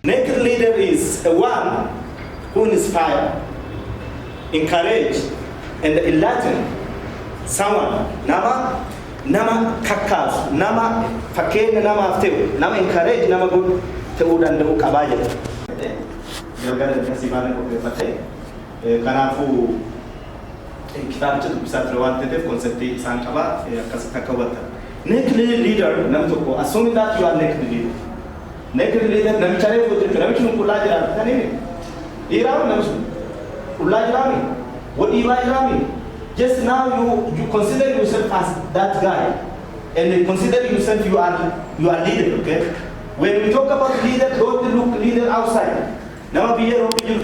Naked leader is a one who inspires, encourages, and enlightens someone. Nama kakas, nama fakir, nama after, nama encourage, nama good to and the kabaja. You're going to see one of the Pate. Kanafu kitab to bisa terwanted concept Sankaba, Kasakawata. Naked leader, Namtoko, assuming that you are naked leader. Naked leader, Namchare with the Ramishun Kulaja, Iram Ulajami. What do you like? Just now you consider yourself as that guy, and you consider yourself you are leader. Okay. When we talk about leader, don't look leader outside. Now be here, take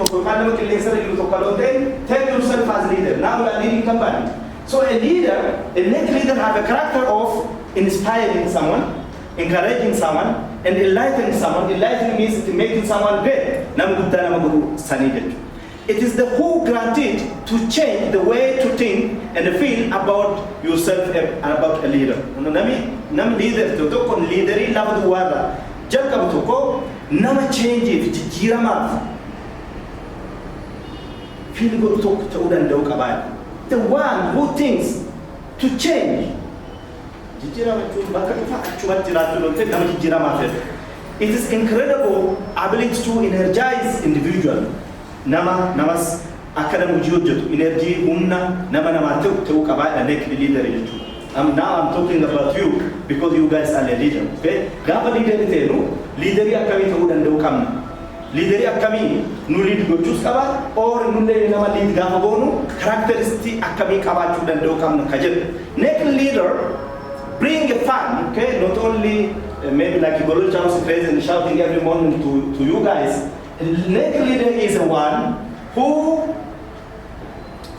yourself as leader. Now you are leading company. So a leader, a next leader have a character of inspiring someone, encouraging someone, and enlightening someone. Enlightening means making someone great. It is the who granted to change the way to think and feel about yourself and about a leader. Nam leader to talk on leadery love wara. Jalka to nama change it jirama. Feel good talk to udan do kabay. The one who thinks to change. It is incredible ability to energize individual. Namas akadam ujudjut energy umna nama to kabay a naked leader. Now I'm talking about you because you guys are the leader. Okay? Gava leader itenu leader akami to udan do kam. Leader akami nu lead go choose kaba or nu le nama lead gava bonu characteristic akami kaba udan do kam kajet. Naked leader bring a fun, okay? Not only maybe like a Guru Johnson president shouting every morning to you guys. Naked leader is the one who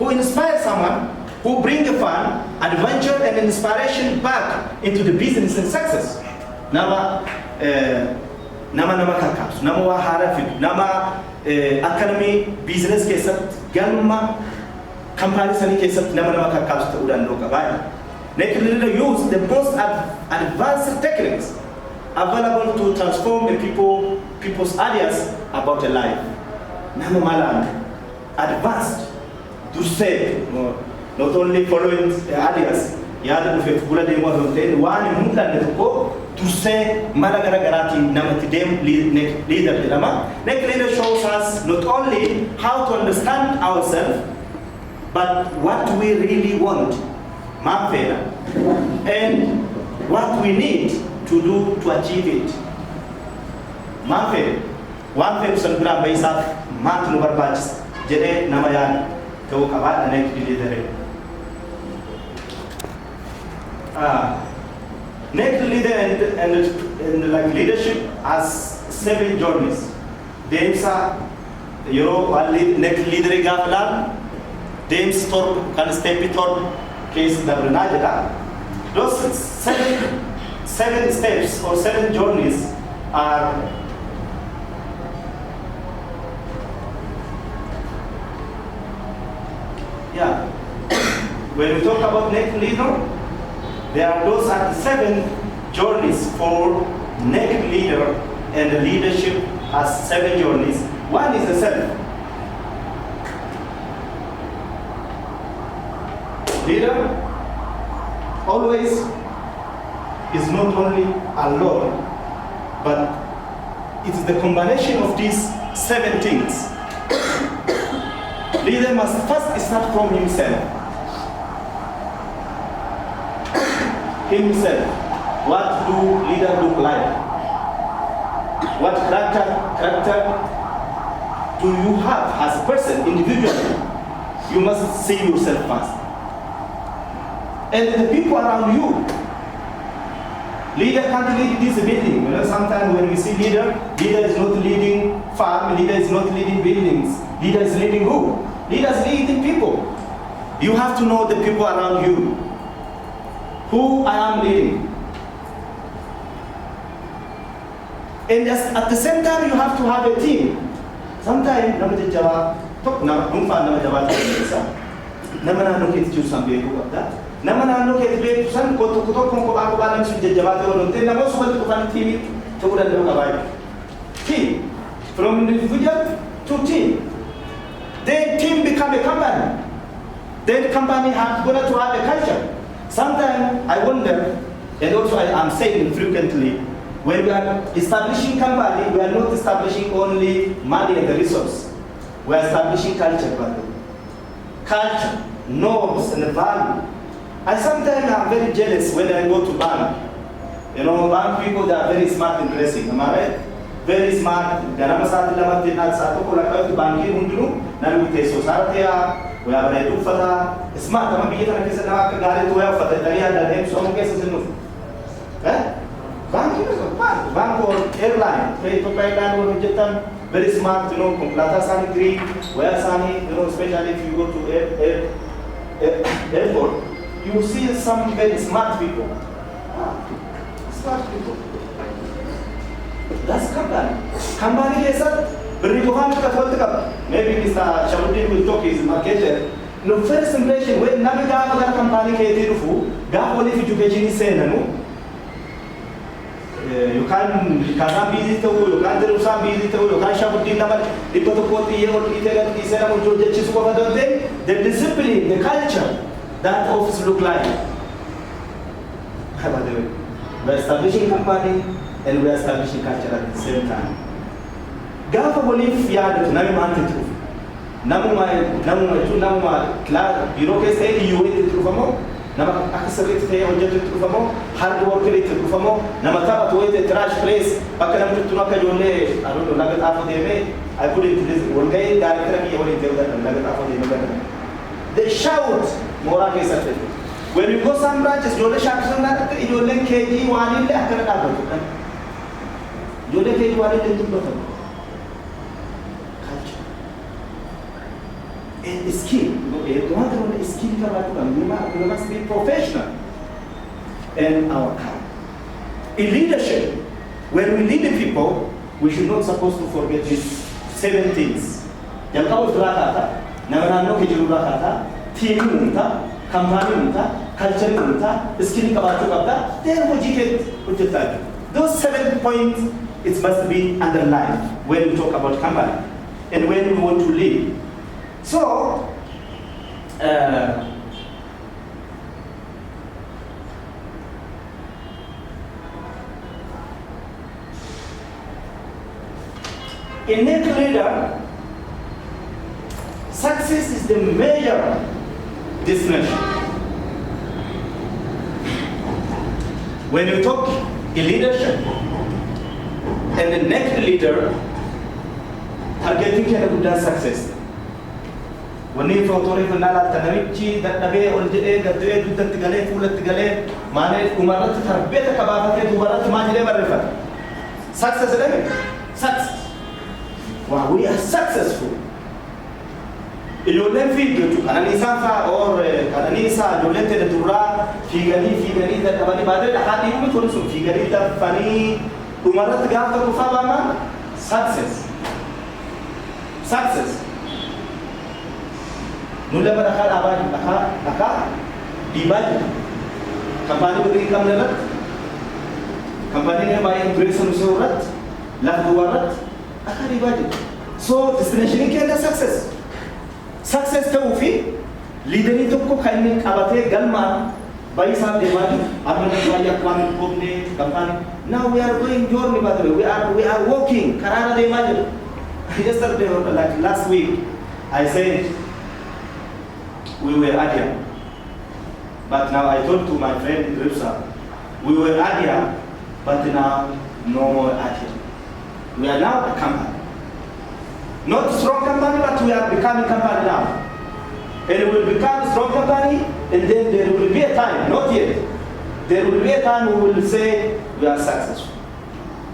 inspires someone, who brings a fun, adventure, and inspiration back into the business and success. Nama kakabs, nama wahara nama academy business kesat gamma comparison kesat nama kakabs to udan lokabaya. Naked leader use the most advanced techniques available to transform the people's ideas about a life. Nama malang advanced to say not only following the ideas. Yada buffet kula de mo hotel one munda de ko to say malagara garati nama tidem leader nama. Next leader shows us not only how to understand ourselves, but what we really want, and what we need to do to achieve it. One person gram baisa mat no barbach jere namayan to kabat anek leader. Next leader and like leadership has 7 journeys. Demsa next leader gaflan Dems tor kan step tor case dabranajada. Those 7 steps or 7 journeys are when we talk about next leader, those are the 7 journeys for next leader, and the leadership has 7 journeys. One is the self. Leader always is not only alone, but it is the combination of these 7 things. Leader must first start from himself. What do leader look like? What character do you have as a person, individually? You must see yourself first. And the people around you. Leader can't lead this building. Sometimes when we see leader is not leading farm, leader is not leading buildings. Leader is leading who? Leader is leading people. You have to know the people around you. Who I am leading. And at the same time, you have to have a team. Sometimes, team. from individual to team. Then team become a company. Then company has got to have a culture. Sometimes I wonder, and also I'm saying frequently, when we are establishing company, we are not establishing only money and the resource. We are establishing culture, culture, norms, and value. I sometimes am very jealous when I go to bank. You know, bank people, they are very smart in dressing. Am I right? Very smart. Ganama sati lamat din at sa to kula kayo banki hundulu nalu te society we are ready fata smart kama bigita na kesa na kagari to ya fata tariya da dem so mo kesa sinu banki no bank or airline pay to airline or jetan very smart, you know, complata sani Greek where sani, you know, especially if you go to airport, you see some very smart people. Smart people. That's company. Company is a very maybe Mr. Shabuddin will talk his marketer. No first impression when Naviga company Waliif Education S.C. You can visit, you can do some visit, you can Shabuddin number, the Potopoti, the discipline, the culture that office look like. We're establishing company and we're establishing culture at the same time. Gafa Waliif Yadu, Namu Namu class, bureaucracy, you wait to Famo, Nama accelerate the objective to Famo, hard work to Famo, Namatapa to wait a trash place, Pakanam to Nakajole, I don't know, Nugget half of the way. I put it to this one day, directly or in the Nugget half of the they shout Morake Saturday. When you go some branches, you'll shout, you'll link KD one in the Akana. You'll link KD one in the bottom. And skill, we must be professional in our kind. In leadership, when we lead the people, we should not supposed to forget these 7 things. Team company culture skill then those 7 points it must be underlined when we talk about company and when we want to lead. So, a net leader, success is the major destination. When you talk in leadership, and the next leader targeting good success. When you photo for Nala Tanamichi, that Nabe or the egg that the egg to Tigale, full at Tigale, Mane, Umarat, have better Kabaka, Umarat, Manjeva. Success, success. Wow, we are successful. You let figure to Kananisafa or Kananisa, you let the Tura, Figari, that Abani Badre, Hadi, Mutunsu, Figarita, Fani, Umarat Gata Kufabama, success. Success. Nula berakal abad, dibaju. Kampanye beri kam lelat, kampanye ni bayar beri surat, lah duarat, akan dibaju. So destination ini ada success. Success tu ufi, leader itu ko kaini abate galman, bayi sah dibaju. Apa yang bayar kami kumne kampanye. Now we are going journey by the way. We are walking. Karana dibaju. Yesterday, like last week, I said. We were Adia. But now I told to my friend Ripsa, we were Adia, but now no more Adia. We are now a company. Not a strong company, but we are becoming company now. And we will become a strong company, and then there will be a time, not yet, there will be a time we will say we are successful.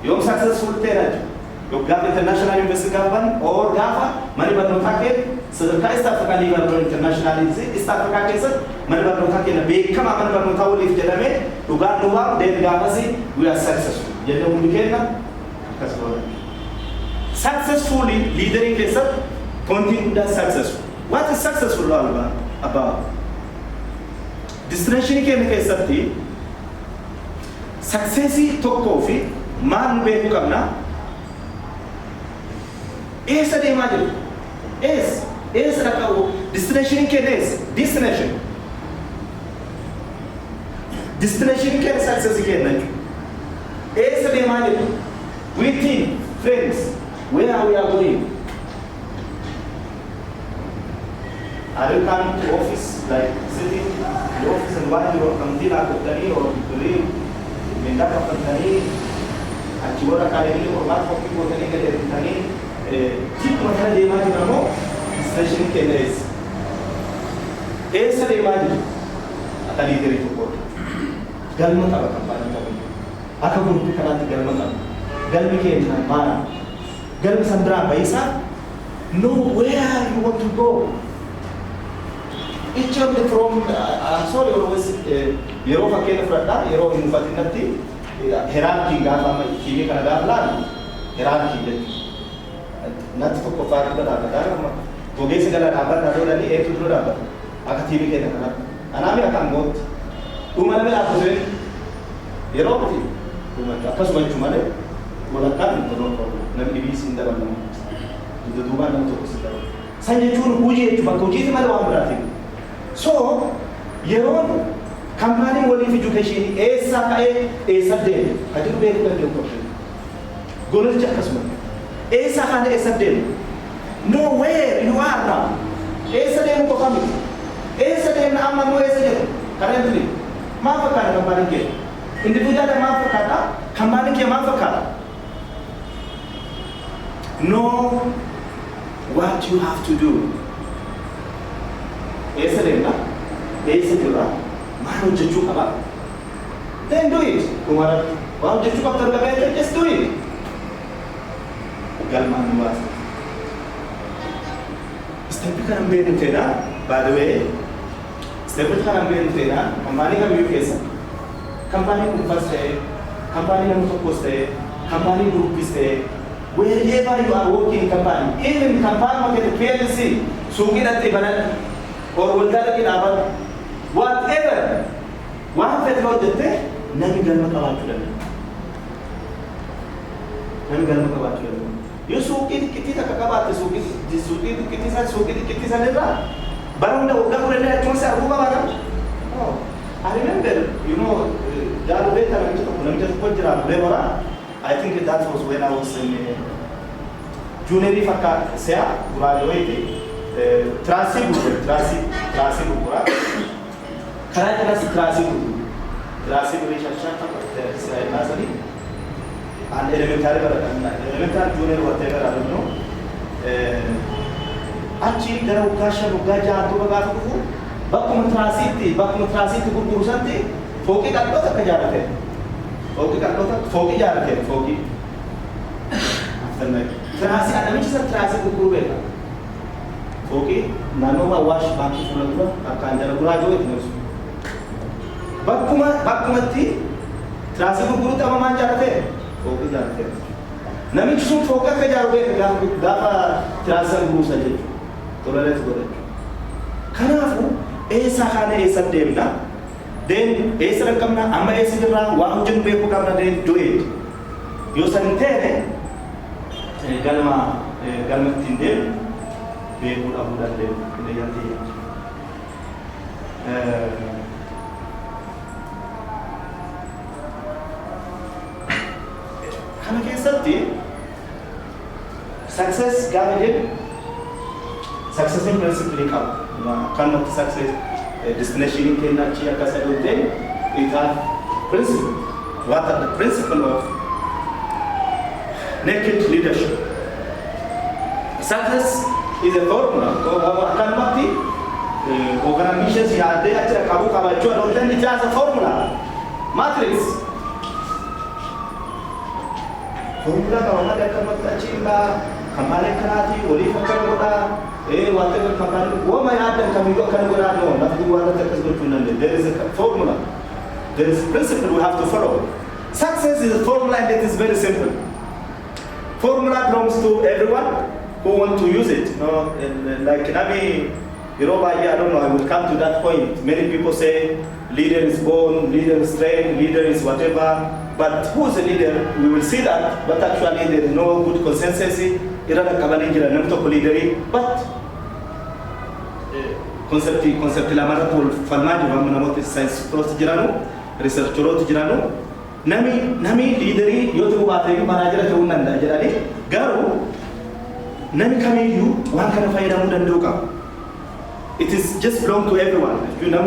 You are successful, you have international investment government or GAFA, money but not taken. So the East Africa level international East Africa case, money but not taken. Big come on, money but not Waliif Education S.C. Uganda, then GAFA, we are successful. You know we can. Successfully leading case, continue that successful. What is successful all about? Destination के में कैसे successi to coffee man be kamna Eessa deemaa jiru? Eessa dhaqabu? Destination keenya eessa? Destination keenya success keenya jechuudha. Eessa deemaa jiru? We think, friends, where we are going? Are you coming to office, like sitting in the office and while you are coming out of the or doing in that of the and you are academy or what for people to get it in the keep on the imagine destination case. Esa de imagine at the leader report. Galman of a company. Akabu Picanati Galman. Galmi came to Mana. Galmi Sandra Baisa. Know where you want to go. Each of the from, I'm sorry, always, Europa came from that, Euro in Fatinati, hierarchy, Gama, Chimica, hierarchy, not for Kofar, but Bogesi, Abba, A to Rubber, Akatimi, and I can go. Umana Apostle, Europe, Apostle Chumane, Molakan, no problem, never be seen the one. The Duman and Toxicity. Sanjay Puji to Bakoji, Madame. So, Yeron, company Waliif Education S.C. I think we have to do it. Go to Jackasman. S.C. Know where you are now. S.C. Mohammed. S.C. Amamo S.C. Currently, Mafaka company. Individual Mafaka, company Mafaka. Know what you have to do. Esadena, Manu Jachukaba. Then do it. Kumara, well, Jachukaba, just do it. Galman was. Stepikan made in Tena, by the way. Stepikan made in Tena, Company of Mucus, Company first day, Company of Post day, Company group is day. Wherever you are working, company, even company of the PLC, Suki at the banana. Or will that be about whatever one federal dete, Namigan Makawachulan. Namigan Makawachulan. You soak it, Kitty Kakabat, the Suki, Kitty, Suki, Kitty, and Never. But on the Uganda, oh, I remember, you know, I think that was when I was in junior Faka Sea, graduated. Trasi Bukura. Can I tell us Trasi relationship and elementary junior whatever I don't know. Actually, there are Ukasha Ugaja to Bagafu, Bakum Trasi Bukusanti, Foki Kakota Kajarate. Foki Jarate, Foki. After that, Trasi, and which is a Trasi Bukuru. Okay, Nanova wash back to Fulatra, a kind of graduate nurse. Bakumati, Trasibu Guruta Manjate, okay, that. Namichu Foka Kajawe, Gava Trasan Musaji, Tolerate Goret. Kanafu, Esahane Esademna, then Esakamna, Ama Esidra, Wangin Bepukamna, then do it. Yosantere, Galma, Galmatindem. They would have done them in the young age. Can I get something? Success guided, success in principle cannot success destination in Kenya, Chiaka, it has principle. What are the principle of naked leadership? Success is a formula. Organizations are there at Kabuka, then it has a formula. Matrix. Formula Kamaka, Kamale Kanati, Waliif Education, whatever company, what might happen can we go Kanagora? Nothing what there is a formula. There is a principle we have to follow. Success is a formula and it is very simple. Formula belongs to everyone who want to use it. No, like Nami, I don't know, I will come to that point. Many people say leader is born, leader is trained, leader is whatever. But who is the leader? We will see that, but actually there is no good consensus. But concept lamara pol falmaji namooti science pros jiranu, researcherot jiranu. Nami leaderi yotu baatee manager ta'uu danda'a jedhanii garuu nami kamiyyuu waan kana fayyadamuu danda'u qaba. It is just belong to everyone. You know,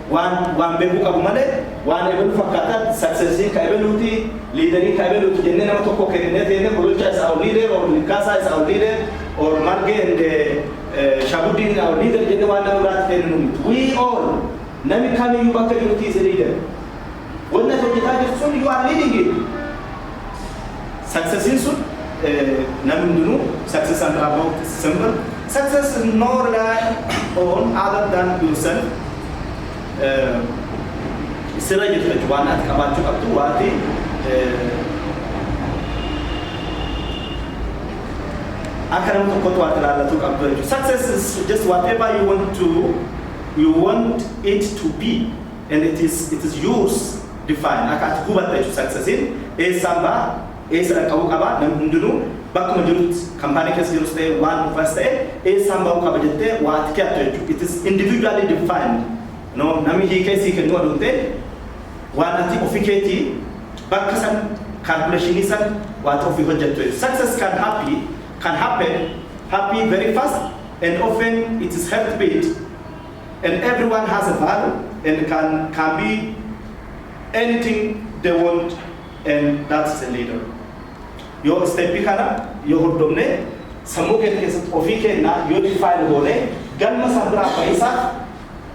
one baby kabumade, one able fakata, successing kabeluti, leaderi kabeluti, general to cocaine, Bulucha is our leader, or Mikasa is our leader, or Marge and Shabudin, our leader, we all, Nami Kami Yubaka is a leader. When that soon you are leading it. Success is Namundunu, success and about symbol. Success is not rely on other than yourself. Sirajit Rajwana, Kabatu Abduati, Success is just whatever you want it to be, and it is yours defined. Akat kubata success in samba Kaukaba, Namundunu, Bakumajut, Company Castle, one first day, Samba Kabajete, what captured. It is individually defined. No, Namihi Kasi can do it. One anti-officati, Bakasan, calculation, what of you success can happen very fast, and often it is heartbeat, and everyone has a value, and can be anything they want, and that's a leader. Your step pikana, your domne, Samuket is ofike na, you define gole, Ganma Sabra Paisa,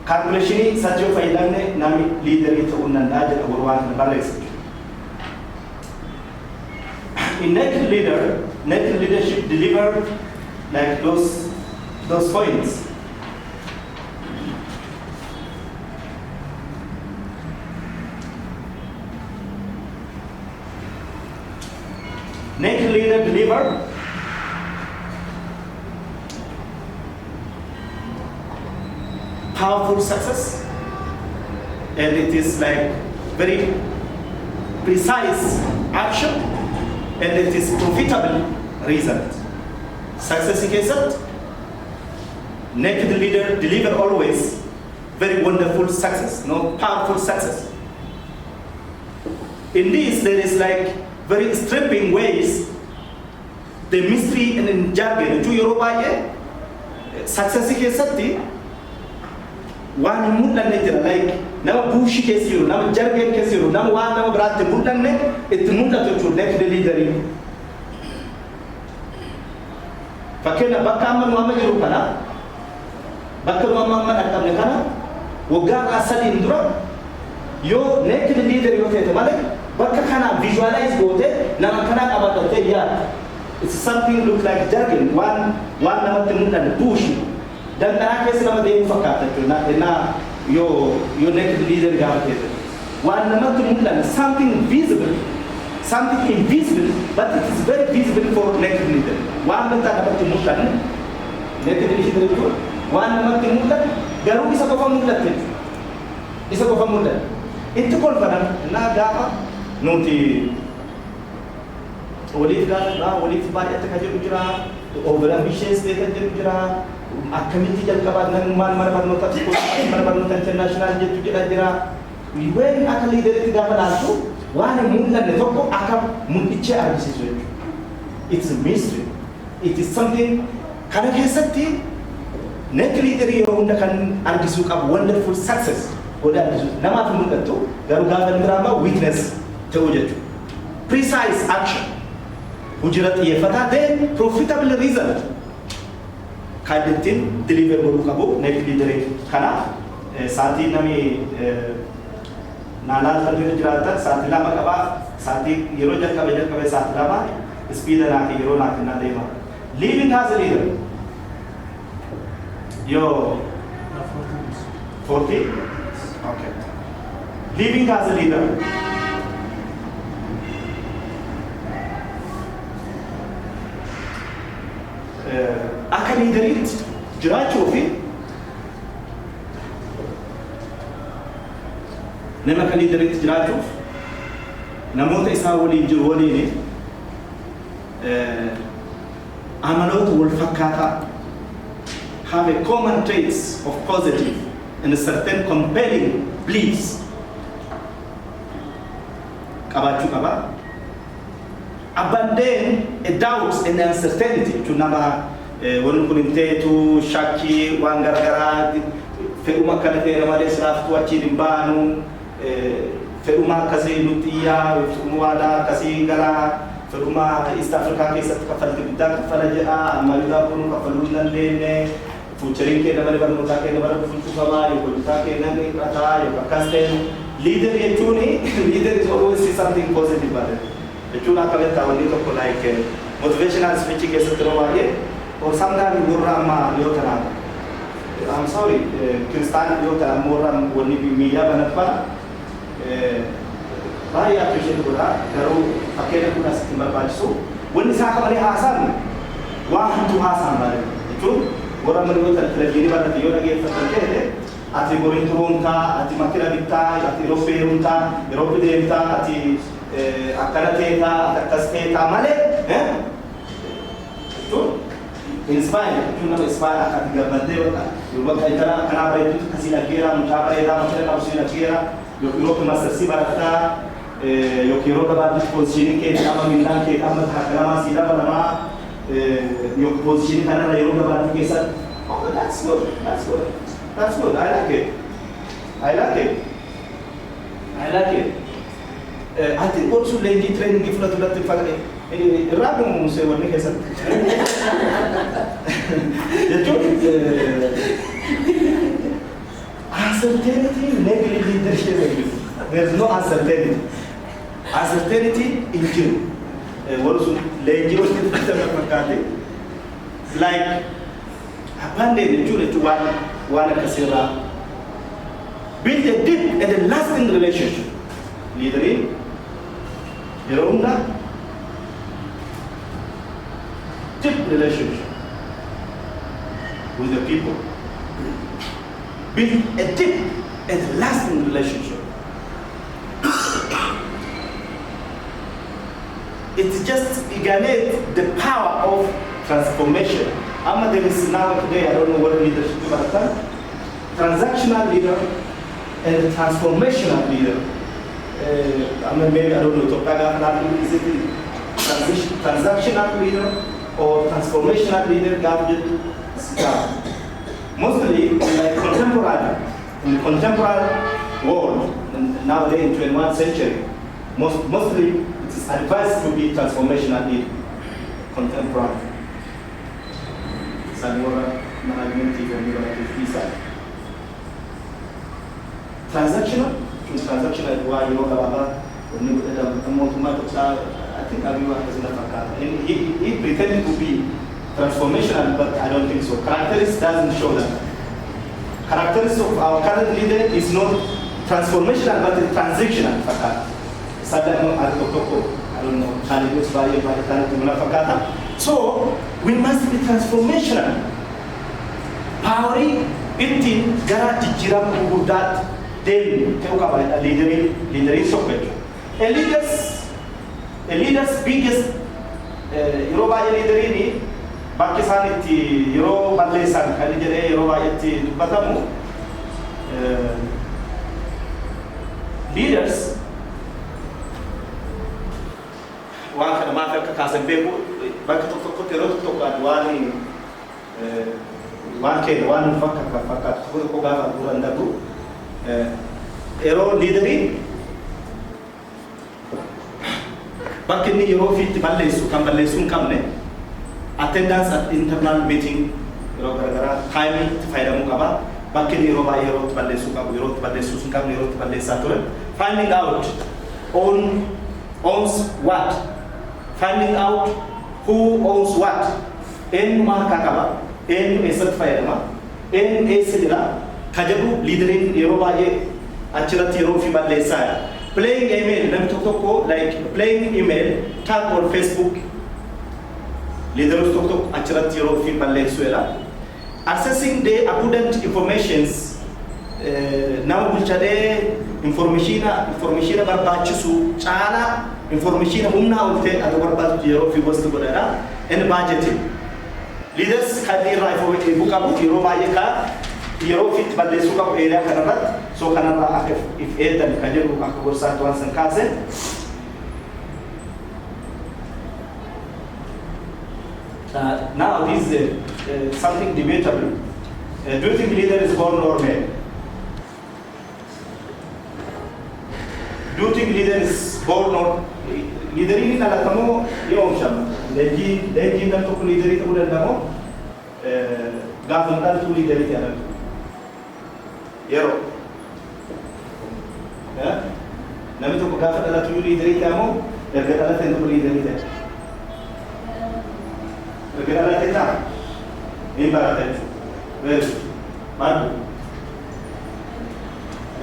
calculation, such a failane, Nami leader it unandaja or one balance. In net leadership deliver like those points. Naked leader deliver powerful success, and it is like very precise action, and it is profitable result. Success in case naked leader deliver always very wonderful success, no powerful success. In this there is like very stripping ways, the mystery and in jargon to Yoruba success kesati one mulan like now bushi kesiru, now jargon kesiru, now one now brat mulan it mulan to next the leader. Fakena bakaman mama Yorubana, bakaman akamekana, woga asal indra, yo next the leader yo tetemale. But can visualize both it's something look like jargon. One number push. Then your naked leader one number something visible, something invisible, but it is very visible for naked leader. One number naked leader one number Garu is a performance. It's a confidence. Noti Waliif baay'ee kajeelu jira, over ambitious kajeelu jira, akkamitti jalqabaa nan maal barnoota international jettu jira. When akka leader gaafa laaltu waan mul'anne tokko akka mul'icha argisiisu jechuudha. It's a mystery. It is something kana keessatti net leader yeroo hunda kan argisuu qabu wonderful success godha argisuu namaaf mul'attu garuu gaafa biraama weakness. Precise action. Hujirat yefata then profitable result. Kaiditin deliver borukabu next leader kana sati nami nala tadwir jirata sati lama kaba sati yero jalkabe sati lama speed na ki yero na kina dema. Leaving as a leader. Yo 40. Okay. Leaving as a leader. Akka leaderitti jiraachuu fi nama akka leaderitti jiraachuuf namoota isaa waliin jiru waliin amaloota wal fakkaataa have a common traits of positive and certain compelling beliefs qabaachuu qaba. Abandon a doubt and uncertainty to nama wanni kun inteetu shakkii waan garagaraa fedhuma kana ta'e nama leesiraaf tu'achiin hin baanu fedhuma akkasii nuti yaa fedhuma waadaa akkasii gara fedhuma East Africa keessatti kaffalti guddaa kaffala jedha amma yuudaa kun kaffaluu hin dandeenye fuuchariin kee nama barnootaa kee nama fulchufamaa yoo hojjetaa kee namni hidhataa yoo akkas ta'e leader jechuun leader is always something positive about it. Jechuun akka beektaa wanni tokko like motivational speech keessatti yeroo baay'ee or sometimes gurra amma yoo tanaa I'm sorry Kristaan yoo tanaa morra wanni miidiyaa banatfana baay'ee appreciate godha garuu fakkeenya kun asitti barbaachisu wanni isaa qabalee haasaan waan hamtuu haasaan baay'ee jechuun warra mana televizyiinii barate yoo dhageeffatan ta'e ati boriin turuuntaa ati makkina bittaa ati yeroo feerumtaa yeroo fideemtaa ati akkana teetaa ati akkas teetaa malee inspire jechuun nama inspire akka ati gammaddee bakka intala akkanaa bareedduutu akkasii dhaggeera mucaa bareedaa makkina qabsii dhaggeera yeroo mastersii barattaa yookiin yeroo gabaabduutti poozishinii kee qaama miilaan kee qaama akkanamaa sii dabalamaa yookiin poozishinii kanarra yeroo gabaabduu keessatti oh that's good that's good that's good I like it I like it I like it I think also lady training fudhatu irratti fagate irraa kunuunse wanni keessatti jechuun uncertainty negative leadership there's no uncertainty uncertainty in jiru warri sun leenjii walitti fudhatame fakkaate like abandon jechuun waan akkasirraa build a deep and a lasting relationship leadering yeroo hunda deep relationship with the people build a deep and lasting relationship it just ignites the power of transformation. There is now today, I don't know what leadership is about, transactional leader and transformational leader. Maybe I don't know, is it transactional leader or transformational leader? Mostly, like contemporary, in the contemporary world, nowadays in 21st century, mostly it is advised to be transformational leader, contemporary. Sanora management even visa. Transactional why you know about when you I think everyone has enough account. He pretended to be transformational, but I don't think so. Characteristics doesn't show that. Characteristics of our current leader is not transformational, but it's transactional. I don't know. So we must be transformational. Power inti gara jijjiirama gurguddaa deemu ta'uu qaba leaderin sokkachuu. A leader's biggest yeroo baay'ee leaderin bakki isaan itti yeroo balleessan kan jedhee yeroo baay'eetti dubbatamu leaders waan kana maaf akka kaasan beeku bakka tokkotti yeroo tokkotti waan fakkaatu tokko gaafa duran darbu yeroo leaderii bakki inni yeroo ofiitti balleessu kan balleessuu hin qabne attendance at internal meeting yeroo garagaraa taayimii itti fayyadamuu qaba bakki inni yeroo baay'ee yeroo itti balleessuu qabu yeroo itti balleessuu hin qabne yeroo itti balleessaa ture finding out owns what finding out who owns what eenyumaa harkaa qaba eenyu eessatti fayyadama eenyu eessa jira kajabu leaderin yeroo baay'ee achirratti yeroo fi balleessaa playing email namni tokko like playing email tag on Facebook leaderus tokko achirratti yeroo fi balleessuudha accessing the abundant informations nama bulchadee information barbaachisu caala information humna ulte adu barbaadu yeroo fi gosti godara and budgeting leaders kan irraa buqabu yeroo baay'ee ka yeroo fit balleessu qabu area kanarratti so kanarraa akka if eedan kan jedhu akka gorsaatu waan san kaase now this is something debatable. Do you think leader is born or made? Do you think leader is born or leader ini kalau kamu yom sham leji dan tu leader itu bukan kamu government tu leader itu ada yero ya nabi tu government tu leader itu kamu kerana tu leader itu kerana kita ini barat well madu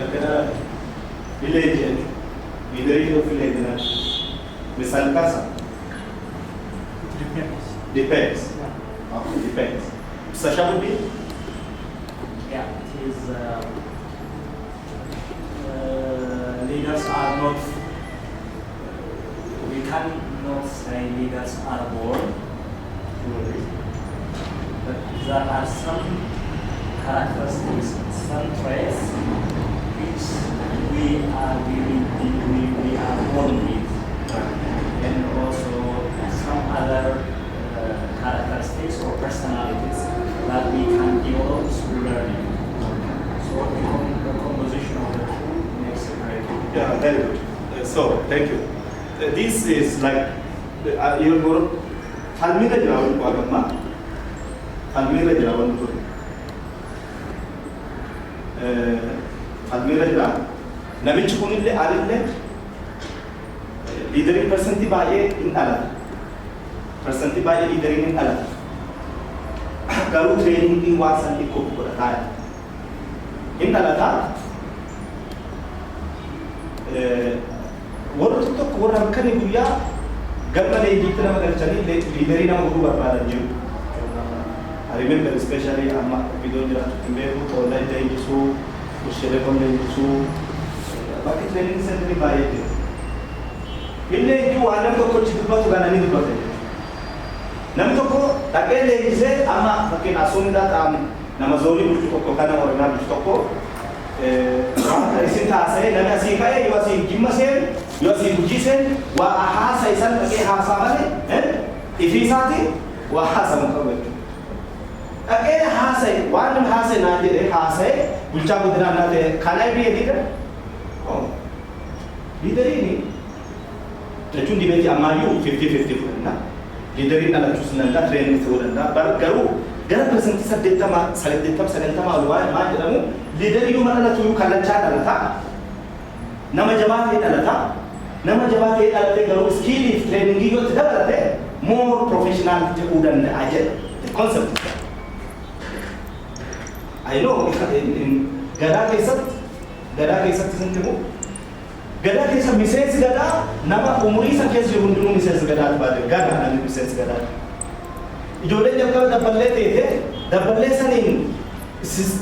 kerana village leader itu village na misal kasa depends depends Sasha would be yeah it is leaders are not we cannot say leaders are born but there are some characteristics some traits which we are born with, and also some other characteristics or personalities that we can develop through learning. So the composition of the two makes a great. Yeah, very good. So thank you. This is like your guru. Halmira jawaban ko agama. Halmira jawaban ko. Halmira jawaban. Namichi kunille alille leaderin percenti baay'ee in ala percenti baay'ee leaderin in ala garuu training waasan ikko godhataa in ala warra tokko warra akkanii guyyaa gamma leejiitti nama galchanii leaderii nama godhuu barbaadan jiru. I remember especially amma video jiraatu timbeeku online leenjisuu ushelekom leenjisuu bakki training center baay'ee jiru. Illee iyyuu waan namni tokko itti dubbatu gananii dubbate. Namni tokko dhaqee leenjisee amma fakkiin asuunidhaa ta'an nama zoonii bulchu tokko kana Oromiyaa bulchu tokko waan isin taasisee namni asii ka'ee yoo asii Jimma seen yoo asii Gujii seen waa haasa isan dhaqee haasaa malee ifii isaati waa haasamu qabu jechuudha. Dhaqee haasa'e waan namni haasa'e naan jedhee haasa'e bulchaa godinaa naa ta'e kana biyya diida. Leaderini jechuun dibeeti ammayyuu 50-50 fudhanna. Leaderin dhalachuus nanda training ta'uu danda'a. Garuu gara persentii 80-90 maa jedhamu leaderii yoo dhalatu yoo kallachaa dhalata. Nama jabaa ta'e dhalata. Nama jabaa ta'e dhalatee garuu skill fi training yoo itti dabalate more professional ta'uu danda'a jedha. The concept. I know gadaa keessatti sintimu gadaa keessa miseensi gadaa nama umurii isa keessa jiru hundinuu miseensi gadaatu baate gadaa namni miseensi gadaatu. Ijoolleen jalqaba dabballee ta'e dabballee saniin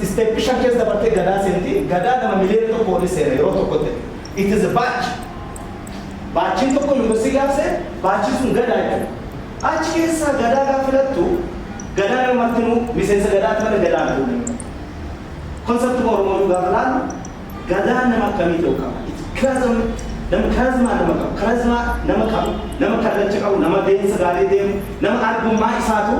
isteeppii shan keessa dabartee gadaa seenti gadaa nama miliyoona tokko oli seena yeroo tokkotti. It is a batch. Baachiin tokko yuunivarsiitii gaafse baachii sun gadaa jedhama. Achi keessa gadaa gaafa filattu gadaa nama martinuu miseensa gadaatu malee gadaa hin tuulamne. Konseptii Oromoo gaafa laalu gadaa nama akkamii ta'uu qaba. Karizma nama qabu, nama kallacha qabu, nama deemsa gaarii deemu, nama argummaa isaatu,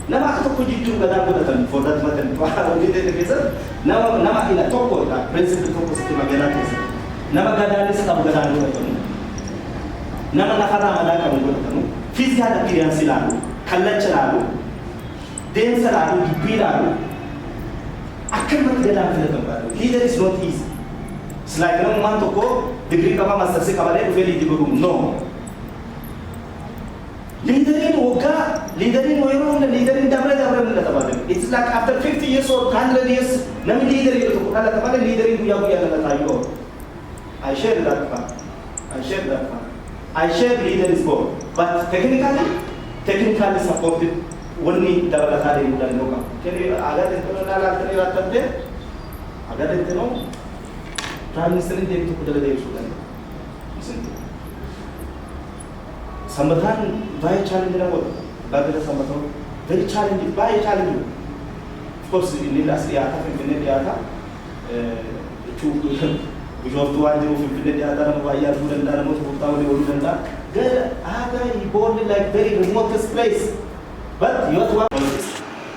nama akka tokko jechuun gadaa godhatan foddat matan hojii ta'e keessatti nama ila tokkodha pirinsipii tokko sitti magaalaa keessatti nama gadaanis qabu gadaan godhatamu, nama nafarraa madaa qabu godhatamu, fiizikaal appiiriyaansi ilaalu, kallacha ilaalu, deemsa ilaalu, dubbii ilaalu, akkanumatti gadaan filatamu baatu. Leader is not easy. It's like no man to go degree kama master's kama leo feli diguru no. Leaderin woga, leaderin moyro na leaderin double na tabale. It's like after 50 years or 100 years, nami leaderin to kala tabale leaderin buya na tayo. I share that part. I share leader is born, but technically supported. One need double na mudan no ka. Kaya agad ito na lalagyan natin. Agad ito no. Prime Minister deemtu kudala deebisuudhaan isintu. Sambatan baay'ee challenge namoota baay'ee sambatan very challenge baay'ee challenge. Of course inni as dhiyaata Finfinnee dhiyaata bishooftuu waan jiruuf Finfinnee dhiyaata nama baay'ee arguu danda'a namoota furtaa walii ooluu danda'a. Gara aadaa born like very remotest place. But you have to work on this.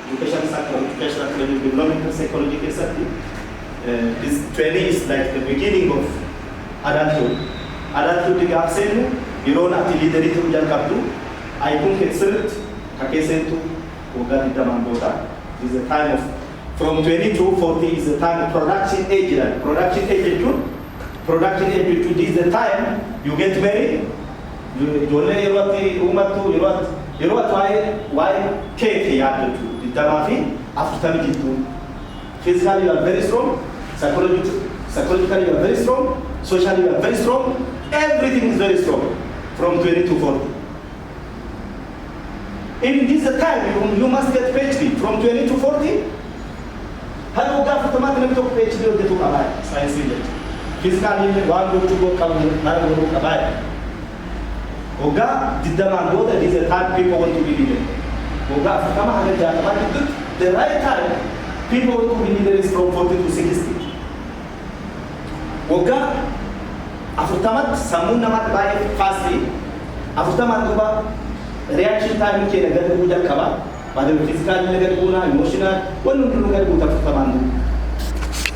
Education academic development psychology keessatti this training is like the beginning of adulthood. Adulthood gaaf seenu yeroon ati liidarii ta'uu jalqabdu ayikuun keessatti kakeessentu waggaa 20 booda is the time of from 20 to 40 is the time of production age. Production age is the time you get married. Ijoollee yeroo ati uumattu yeroo ati waa'ee keetii yaadatu 20 fi 40 jidduu. Physically you are very strong, psychologically you are very strong, socially you are very strong, everything is very strong from 20 to 40. Even this is the time you must get PhD from 20 to 40. How do you get from the PhD or the science village? Physically, one go to go come, another go to buy. Oga did the man go that is the time people want to be leader. Oga come the right time people want to be leader is from 40 to 60. Oga after tamat samun namat buy fastly. After tamat go reaction time ke nagar puja kaba. Pada physical nagar guna emotional one nagar guna after tamat.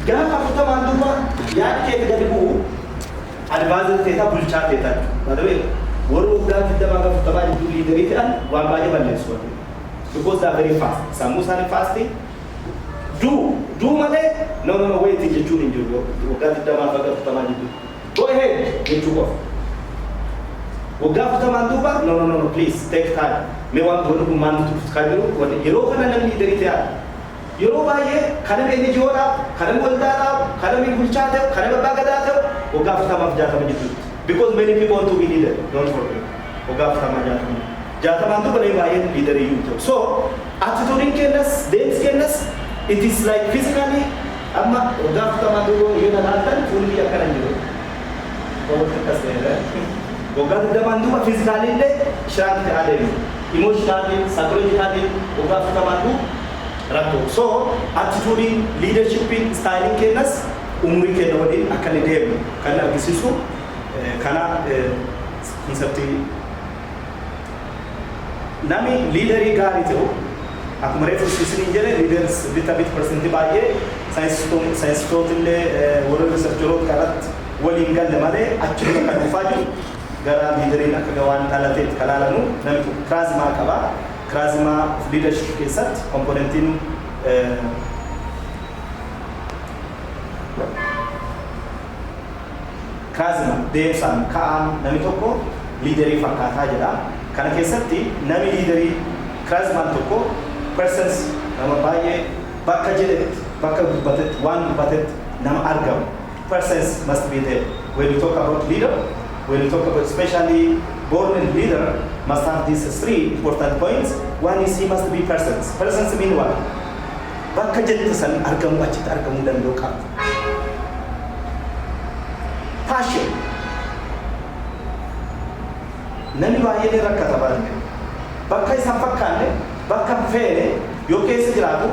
Gap after tamat ba yaad ke nagar gu advisor teta bulcha teta. By the way. Waru udah tidak makan pertama itu leader itu kan wabahnya banyak sekali. Because they are very fast. Samusa ni fasti. Do mana? No wait itu curi juga. Udah tidak makan pertama itu. Go ahead, get to off. Udah pertama itu pak? No please take time. Mewah baru kuman tu sekali dulu. Wah hero kan ada leader itu ya. Hero bahaya. Kadang ini juara, kadang golda, kadang ini bulcada, kadang berbagada. Udah pertama berjata begitu. Because many people want to be leader, don't forget. Oga Frama Jataman to believe I am leader you. So, attitude kindness, dance kindness, it is like physically, Amma Oga Frama you know, fully a carrier. Oga Damandu physically, Shanti Adem, emotionally, psychologically, Oga Frama Rato. So, attitude, leadership, styling kindness, Umrike Nodin, Academy, Kana Gisisu. Kana konsepti nami leader gari itu aku mereka sisi injere leaders little bit percent baye science to tille world research road karat walingal lemale actually kan faju gara leader ina kagawan talatet kalalanu nami krazma kaba krazma leadership kesat komponentin Kazma, Desan, Kaan, Namitoko, leadery Fakata Jada, Kanakesati, Nami leadery, Kazman Toko, persons, Namabaye, Bakajet, Bakabutet, one butet, Nam Argam. Persons must be there. When you talk about leader, when you talk about especially born and leader, must have these three important points. One is he must be persons. Persons mean what? Bakajet San Argam Bachit Argam dan Loka. Passion. Nami baay'ee ni rakkata baadne. Bakka isaan fakkaanne, bakka feene, yoo keessa jiraatu,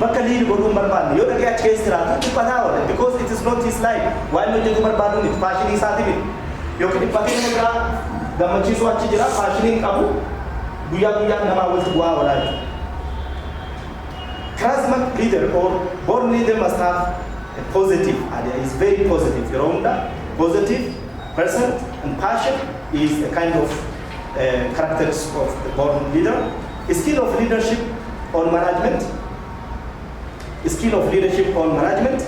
bakka liiri godhuun barbaanne, yoo dhaqee achi keessa jiraatu, dhiphataa oola. Because it is not his life. Waan hojjetu barbaadu miti, paashinii isaati miti. Yookiin dhiphatee nama biraa gammachiisu achi jira, paashiniin qabu, guyyaa namaa walitti bu'aa oolaa jiru. Charismatic leader or born leader must have a positive idea. Is very positive. Your own positive person and passion is a kind of characteristics of the born leader. A skill of leadership on management. A skill of leadership on management.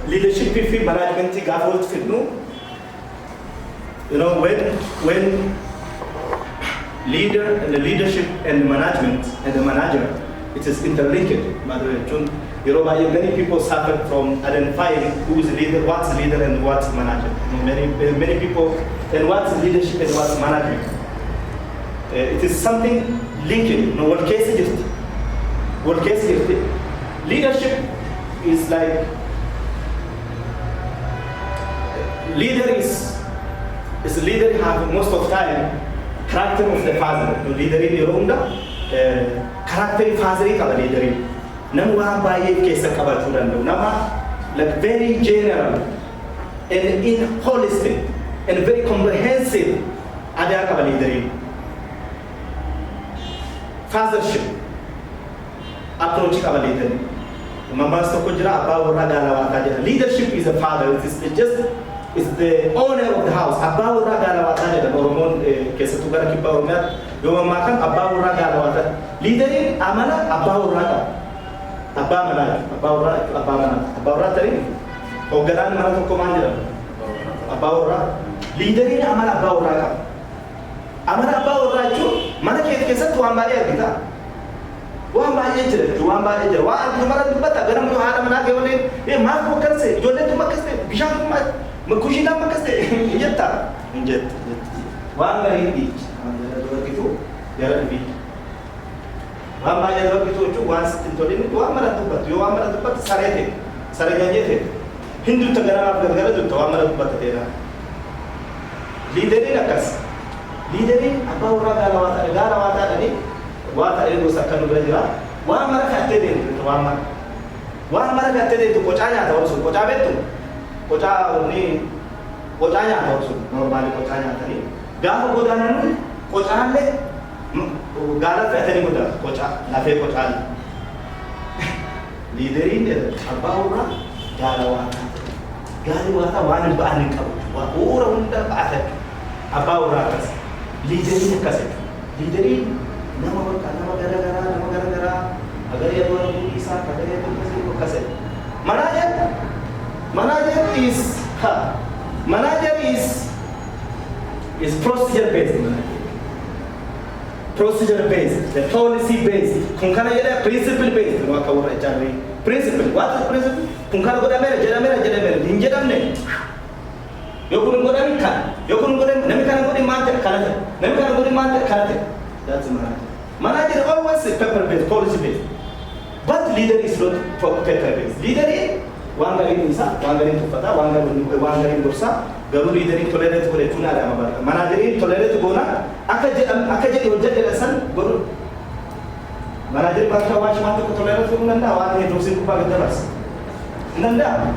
Leadership if management gafolt fitnu. You know, when leader and the leadership and the management and the manager it is interlinked. Many people suffer from identifying who is leader, what's leader, and what's manager. Many people, and what's leadership and what's management. It is something linked. What case is it? What case is it? Leadership is like leader is leader have most of time character of the father. The leader in your own character father is leader in. Nama baye kesa kabaturan. Nama like very general and in holistic and very comprehensive. Ada kaba leader in. Fathership approach kaba leader in. Leadership is a father. It's the owner of the house. Leader amana leader amana Wah baca jual baca, wah kemarin tu bata, garam tu ada mana ke boleh, mak bukan se, jual tu mak keste, bisa tu mak, kucing dah mak keste, injet tak, injet, wah nggak ini, dua gitu, jalan lebih, wah baca dua gitu, cuci wah setintor ini, wah mana tu bat, sarete je, Hindu tegara tu, wah mana tu bat tera, leader ini nakas, leader ini apa orang galawat ni. Wah ini dosa kan berjaya. Wah mereka katakan itu wah mereka katakan itu kocanya atau urusan koca betul. Koca ni kocanya atau urusan normal kocanya tadi. Gak godanan ni kocanya le galat tadi goda koca nafe koca. Leader ini apa orang galawata wani bani kau. Wah orang unda bahasa apa orang kas. Leader ini kas. Leader ini nama gara-gara agar ya orang bisa agar ya tu kasih manager is procedure based the policy based kungkana ya principle based maka orang cari principle what is principle kungkana goda mere hinjadam ne yokun goda namikan godi mate kalate that's manager. Manager always is paper-based, policy-based. But leader is not paper-based. Leader is one guy in Isa, one guy in Tufata, one guy in Bursa, Garu leader in tolerate for a tuna. Manager in tolerate to Bona, Akaji Ojja San, Guru. Manager Baka watch Matu tolerate to Nanda, one head of Sinkupa. Nanda.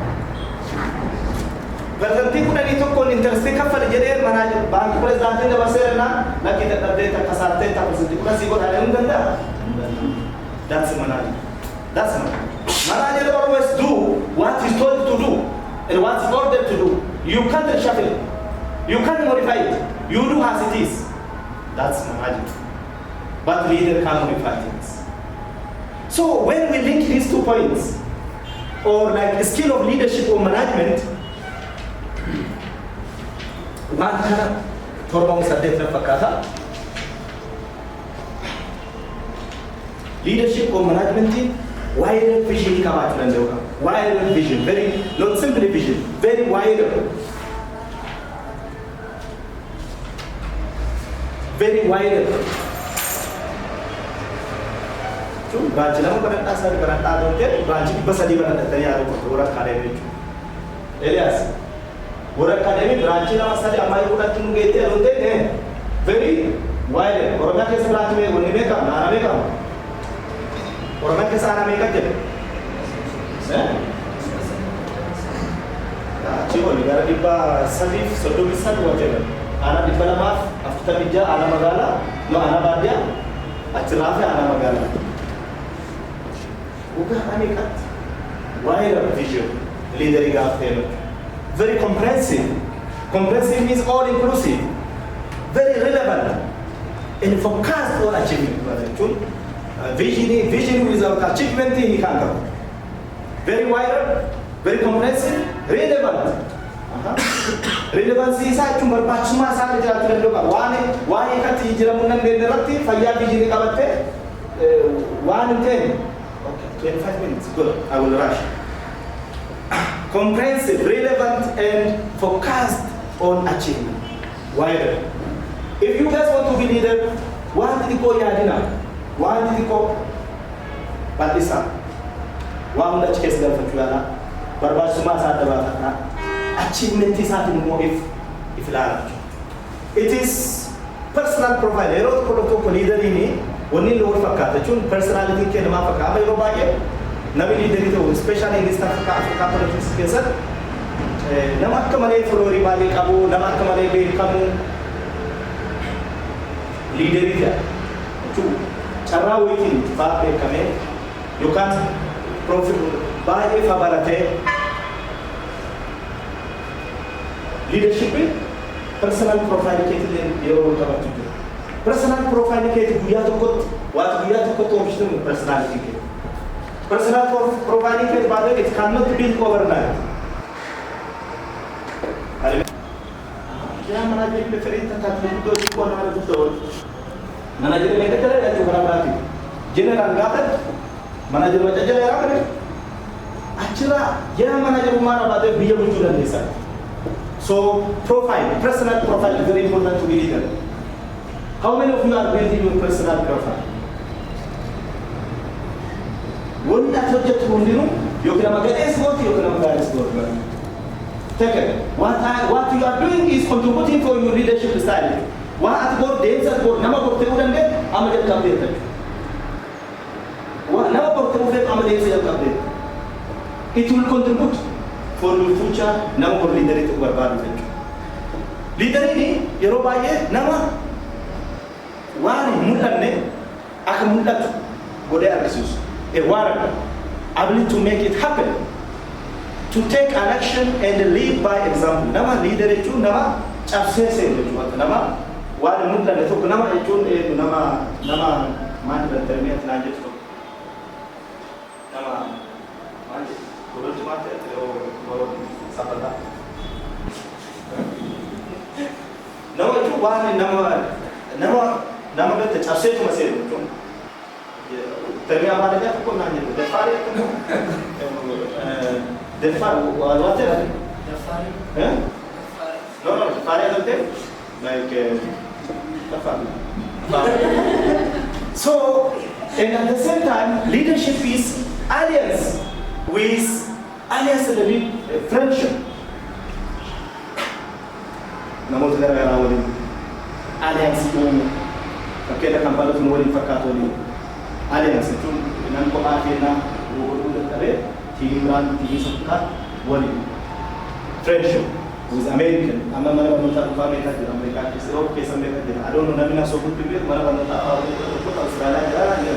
Berhenti pun itu kon interesti kafal jadi manajer bank presiden dah berserna nak kita data kasar data presiden pun sih buat ada undang. That's manager. Manager always do what he's told to do and what's ordered to do. You can't reshuffle it. You can't modify it. You do as it is. That's manager. But leader can modify things. So when we link these 2 points, or like the skill of leadership or management. Maka hormon saddet fakata leadership or management wider vision kamat nandoka wider vision very not simply vision very wider tu branch nama pada asal beranta donte branch besar di mana tadi ada orang kare itu Elias Orang academy branch nama saja amai udah tunggu itu alunte very wide. Orang yang kes branch me oni mereka, nara mereka. Orang yang kes ana mereka je. Cuma negara di bawah sadif sodo bisa dua je. Ana di bawah maaf, after bija ana magala, no ana badia, acirafe ana magala. Uga ani kat wide vision leader igafelo. Very comprehensive. Comprehensive means all inclusive, very relevant, and focused on achievement. Vision without achievement he can't go. Very wide, very comprehensive, relevant. Relevancy sa cuma berpacuma sa kerja tu loka. Wani kati jiramunan generati faya vision kabatte 1 in 10. Okay, 25 minutes. Good. I will rush. Comprehensive, relevant, and focused on achievement. Why? If you guys want to be leader, what did you call Yadina? What did you call Batisa? One that case girl for Tuana, Barbasuma Sadabata. Achievement is happening more if large. It is personal profile. I wrote protocol leader in it. Only lower Fakata, personality can Mafaka, Robaye. Navi leader, especially in this Africa politics case. Namakamale for Ribali Kabu, Namakamale Bay Kamu. Leader is there. Two. Chara waiting, Fabe Kame. You can't profit by a Fabarate. Leadership, personal profile in your own. Personal profile we have to put what we have to put on personality. Personal profile but it cannot be overnight. Yeah, manager different manager general gathered manager general actually yeah manager mara be able to listen. So profile, personal profile is very important to be leader. How many of you are building your personal profile? One that you just want to know, you can make a sport, you can make a sport. Take it. What you are doing is contributing for your leadership style. What at board days at board, number of people and then I'm a complete. What number of people I'm a complete. It will contribute for your future number of leadership to our leader Yoruba Nama. Wari mulanne aka mulatu gode arkisus a warrant ability to make it happen, to take an action and lead by example. Nama leader itu nama absence itu nama wari mulanne itu nama itu nama mana termiat lanjut tu nama mana kalau cuma kalau sapata nama itu wari nama bete chase to masih tu. Terima kasih aku nanya tu. Defar what is defar? No, defar is like defar. So, and at the same time, leadership is alliance with friendship. Namun tidak ada orang alliance okay, the company to Waliif Education alliance to nan ko afina wo do tare timran tisukka Waliif friendship with American amma mara banota family ka America is okay some I don't know namina so good people mara banota ko Australia gara ne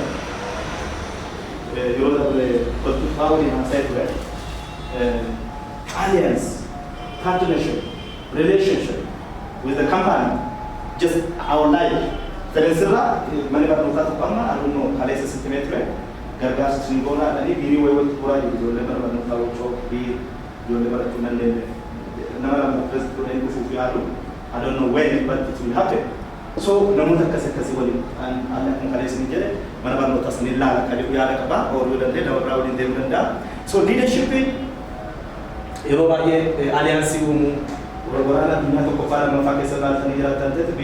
Europe ko power in side alliance, partnership, relationship with the company, just our life. Terensira, mani baru kata apa? I don't know. Kalau sesimetre, gargas singona, tadi biri wewe pura itu, lebar baru tahu cok di, jual lebar tunan lele. Nama mukres tunan itu fufiaru. I don't know when, but it will happen. So, namun tak kasih wali, anak mengkali sini je, mana baru tas nilai, kalau dia ada apa, orang dan dia dapat rawat di dalam. So, leadership ini, Eropa ye alliance umu. Orang-orang dunia tu kepala memakai senar sendiri tertentu,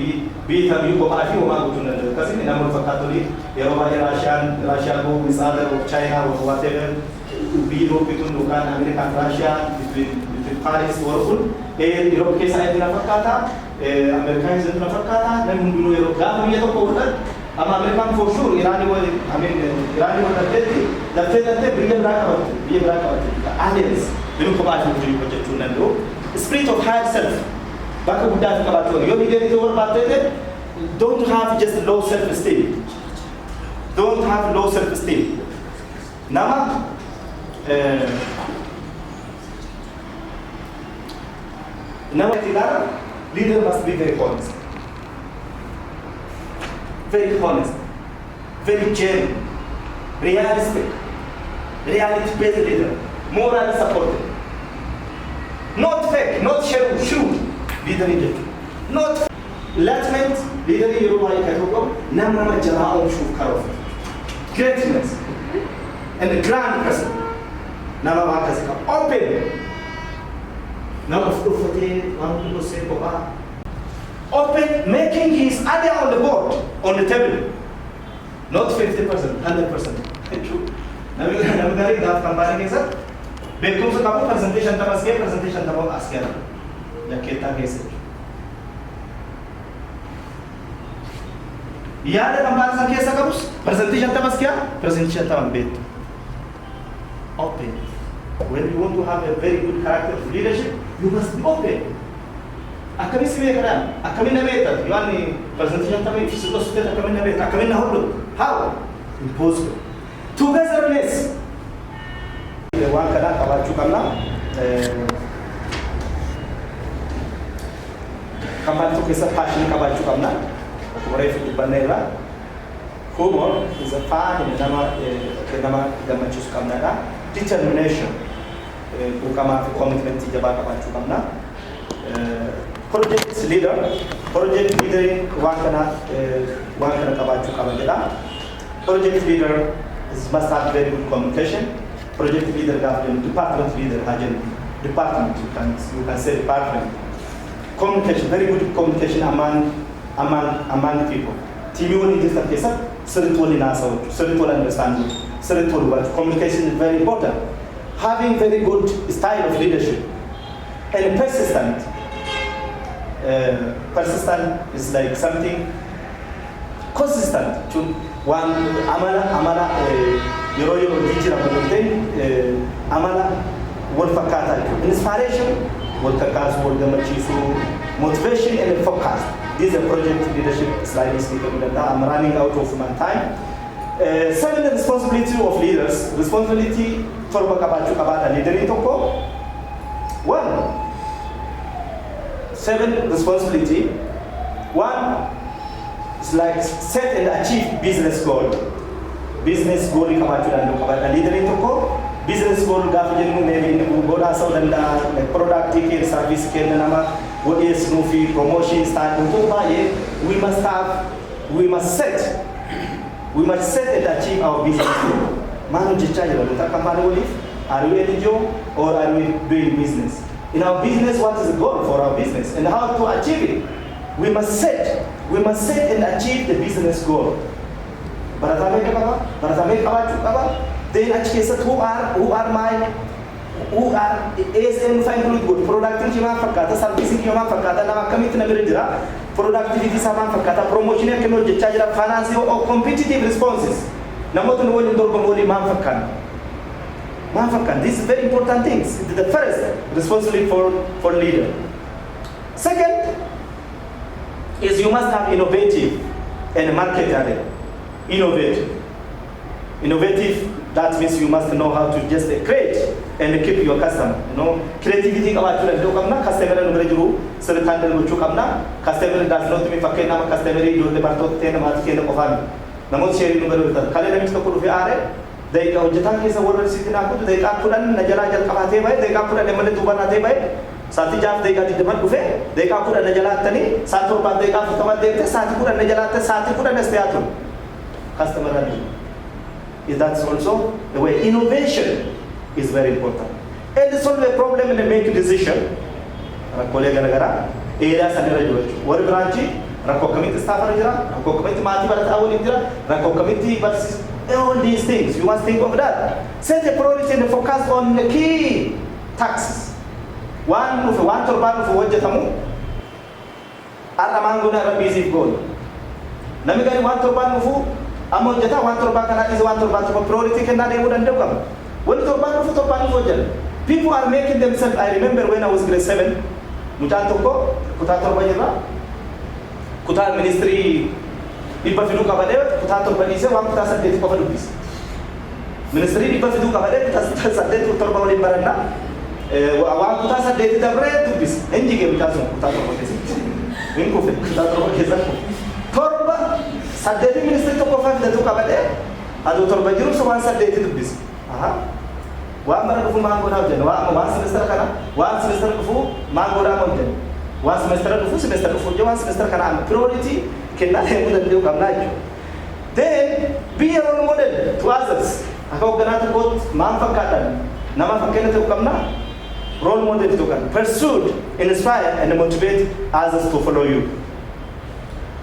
bi kami ko afi o ma gutun da kasi ni namun fakatoli Eropa ye Russia go misalnya or China or whatever bi Europe itu bukan Amerika Russia between Paris or all Europe ke saya tidak fakata Amerika itu tidak fakata dan dulu Eropa kami itu ko udah ama Amerika for sure Irani terjadi berikan berapa alliance belum kembali ke project tunando spirit of higher self. Baka budak kabaton. Your leader is over batted. Don't have just low self-esteem. Don't have low self-esteem. Nama leader must be very honest. Very honest. Very genuine. Realistic. Reality-based leader. Morally supported. Not fake, not shoe, leader in not letment, leader in Eropa, Nama Jara on shoe car. greatness and a grand person. Nama wakasika open. Nama fufuti wangu say boba. Open, making his idea on the board, on the table. Not 50%, 100%. True. Nabi gari gaf kambari ke sir. Bekum se kamu presentation tamu asker. Ya kita kese. Ya ada kambari sa kesa kabus presentation tamu bet. Open. When you want to have a very good character of leadership, you must be open. Akami sime kada, akami na beta. Yani presentation tamu ifisuto sute akami na beta, akami na holo. How? Impossible. Togetherness. Wan kada kabaju kamna. Kamal tu kesa passion kabaju kamna. Kumare fitu banera. Humor is a fun in nama chus kamna da. Determination. Ukama commitment jaba kabaju kamna. Project leader wakana kabaju kamna. Project leader must have very good communication. Project leader government, department leader department, you can say department. Communication, very good communication among people. Team you need to case up, certain understanding, certain communication is very important. Having very good style of leadership and persistent. Persistent is like something consistent to one amana yoro teacher amana wal fakata inspiration wal kakas wal gamachisu motivation and focus. This is a project leadership slide is I'm running out of my time. 7 responsibility of leaders. Responsibility for kabata leader toko. 1. 7 responsibility. 1 is like set and achieve business goal. Business goal kabata leader toko. Business goal gafjen maybe goda so dan product ticket service ken nama what is no fee promotion start we must set and achieve our business goal. Manu jichaje baluta company Waliif, are we NGO or are we doing business? In our business, what is the goal for our business and how to achieve it? We must set and achieve the business goal. Then who are ASM include good productivity fakata servicing fakata nama commit na birira productivity sama fakata promotion ke no jajira finance or competitive responses namoto no woni ndor ko woni man fakkan. This is very important things. The first responsibility for leader. Second is you must have innovative and market area. Innovative, that means you must know how to just create and keep your customer. Creativity about customer customer does not mean customer do the parto ten mat ken ko fami. Namo share numero ta. Kale na misto ko fi are. Dai ka ujatan ke sa word city na ko dai ka kudan najala jal kamate bai dai ka kudan lemane tubana te bai. Sati jaf dai ka diman dufe dai ka kudan najala tani satu pa dai ka futama dai te sati kudan najala te sati kudan espiatul. Customer running. That's also the way. Innovation is very important. And solve a problem and make a decision. Colleague nagara area sanera jochu. War branch rako committee staff rajira, rako committee mati barat awal indira, rako committee but all these things you must think of that. Set a priority and focus on the key tasks. One turban for wajatamu. Aramanguna busy goal. Namigari one turban for amon jata one turban kana is one turban for priority can not able to do come. One turban for wajal. People are making themselves. I remember when I was grade 7, Mutatoko, Kutator Bajira, Kutar Ministry, people who Kabade, Kutator Banisa, one Tasa de Papadupis. Ministry people who Kabade, Tasa de Turbo in Barana, one Tasa de the bread to this, and you give Tasso, Kutator Winko, Kutator Kizako. Torba, Saturday Ministry to Kofan the Tukabade, and Torbajiru, so one Saturday to this. One month of Mango Mountain, one semester, one semester of Mango Mountain, one semester of semester of one semester can priority cannot have the Duke of Night. Then be a role model to others. Ako ganata ko manfakatan. Nama fakena to kamna. Role model to kan. Pursue, inspire, and motivate others to follow you.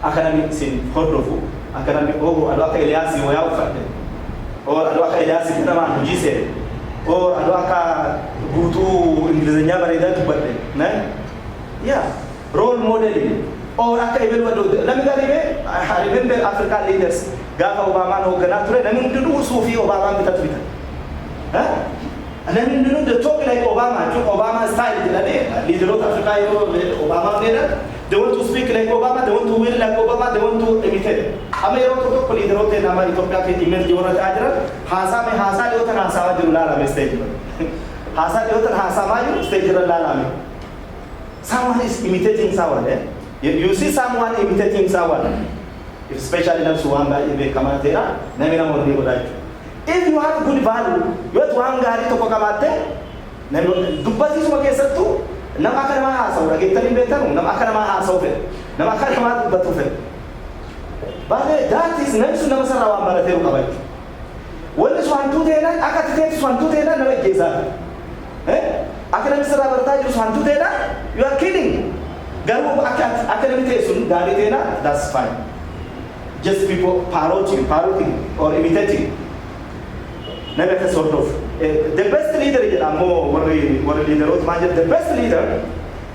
Academic sin hordofu. Academic alwaka Eliasi waya ufate. Alwaka Eliasi nama mujise. Alwaka butu Inglesnya barida tubate. Yeah, role modeling. Even let me I remember African leaders. Gafa Obama no ganature. Let me do Sufi Obama with Twitter. And then you know the talk like Obama, Obama style. Leader of Africa, Obama leader. They want to speak like Obama. They want to will like Obama. They want to imitate. America to talk leader of the Nama Ethiopia ke email jora tajra. Hasa me hasa le utan hasa ma jurula la stage. Hasa le utan hasa ma stage la la. Someone is imitating someone. You see someone imitating someone, especially in Suwanga, if Kamatera, Namina Mori. If you have good value, you have to hang to Kokamate, Dubasi Makesatu, Namakama House, or Gitari Better, Namakama House of it, Namakama Batufe. But that is next to Namasara Marateo. When is 1 2 day, I can take 1 2 day, no Giza. Academic Sabatage 1 2 day, you are kidding. Academic that's fine. Just people parroting or imitating. Never sort of. The best leader is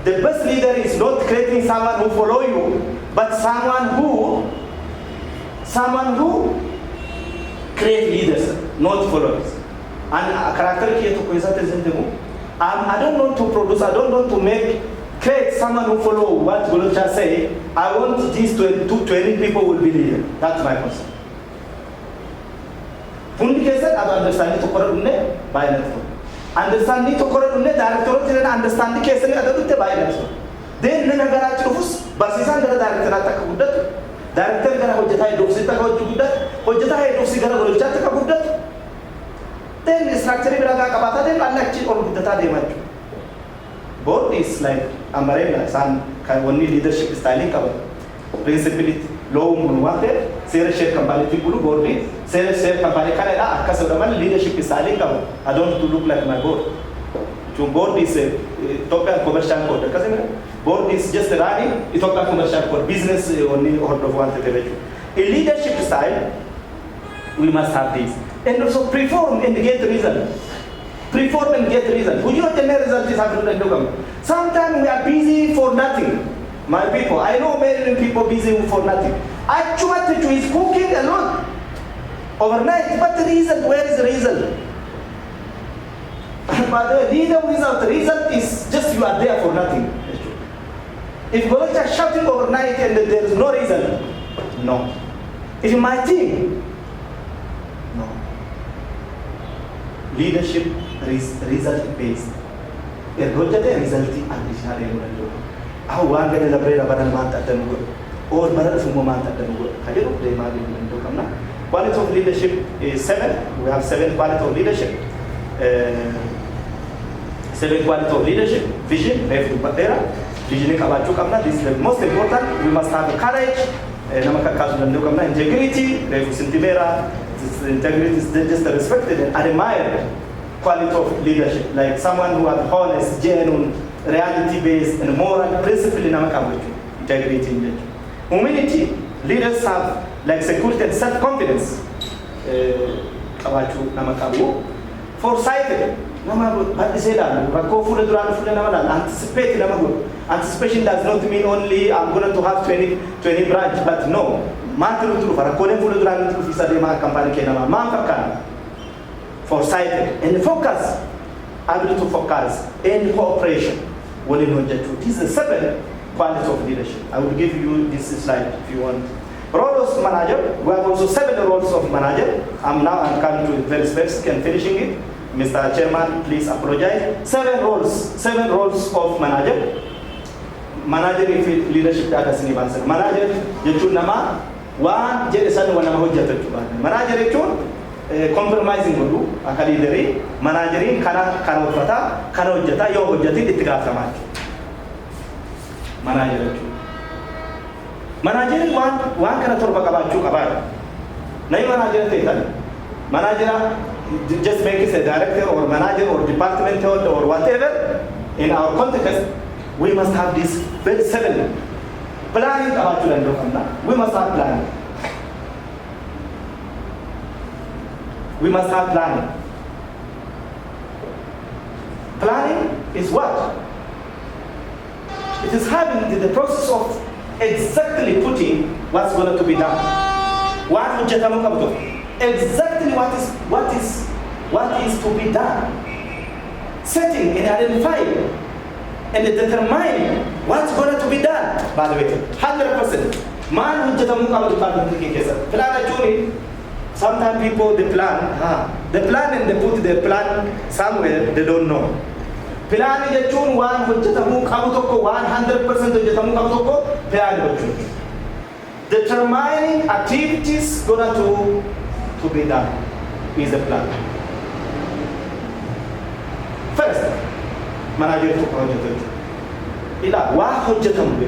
the best leader is not creating someone who follow you, but someone who create leaders, not followers. And a character here to I don't want to produce, I don't want to create someone who follow what Golocha say. I want these 20 people will be leader. That's my concern. Only case that I understand to correct by network. Understanding to correct director and understand the case and by network. Then Nagaratufus, Basisan director director Hojata Dosita Hojata Dosigara Hojata. Then the structure Kabata, then I like all the Tade. Board is like umbrella, some only leadership styling cover. Principally, low Munwate, Sarah Share Company board, Sarah Share Company Canada, Casaman leadership styling cover. I don't want to look like my board. To board is a total commercial code. Board is just running, it's total commercial code. Business only order of one. A leadership style, we must have this. And also perform and get result. Perform and get result. Would you know the result is happening to come? Sometimes we are busy for nothing. My people, I know many people busy for nothing. Actually, is cooking alone overnight. But the result, where is the result? But the result is just you are there for nothing. If Golocha are shouting overnight and there is no result, no. If my team, no. Leadership result based. Ergojate resulti additional. How one get the bread of an month at the good, or better from a month at the good. I don't play my quality of leadership is 7. We have 7 quality of leadership. 7 quality of leadership, vision, vision about this is the most important. We must have courage, integrity, integrity is just respected and admired quality of leadership, like someone who has honest, genuine, reality-based, and moral principle in integrity. Humility, leaders have like security and self-confidence. Foresighted, anticipation does not mean only I'm going to have 20 branch, but no. Foresighted and focus, ability to focus and cooperation. This is the 7 qualities of leadership. I will give you this slide if you want. Roles of manager, we have also 7 roles of manager. I'm coming to it very specific and finishing it. Mr. Chairman, please apologize. 7 roles of manager. Manager leadership data sinibansa. Manager jechun nama one jedesan wana mahujjatu tuban. Manager jechun compromising dulu akali dari managerin kana ufata kana hojjata yo hojjati ittiqafama. Manager jechun. Manager one kana torba qabachu qabaa. Nay manager taytan. Manager just make it a director or manager or department head or whatever. In our context, we must have this very seven planning about to we must have planning. We must have planning. Planning is what? It is having the process of exactly putting what's going to be done. Exactly what is to be done. Setting and identifying and determining what's going to be done. By the way, 100%. Man sometimes people they plan and they put their plan somewhere they don't know. Plan is a tune one which is a move out of 100% of the move plan. Determining activities going to be done is the plan. First, manager to project. Ila hojjatam.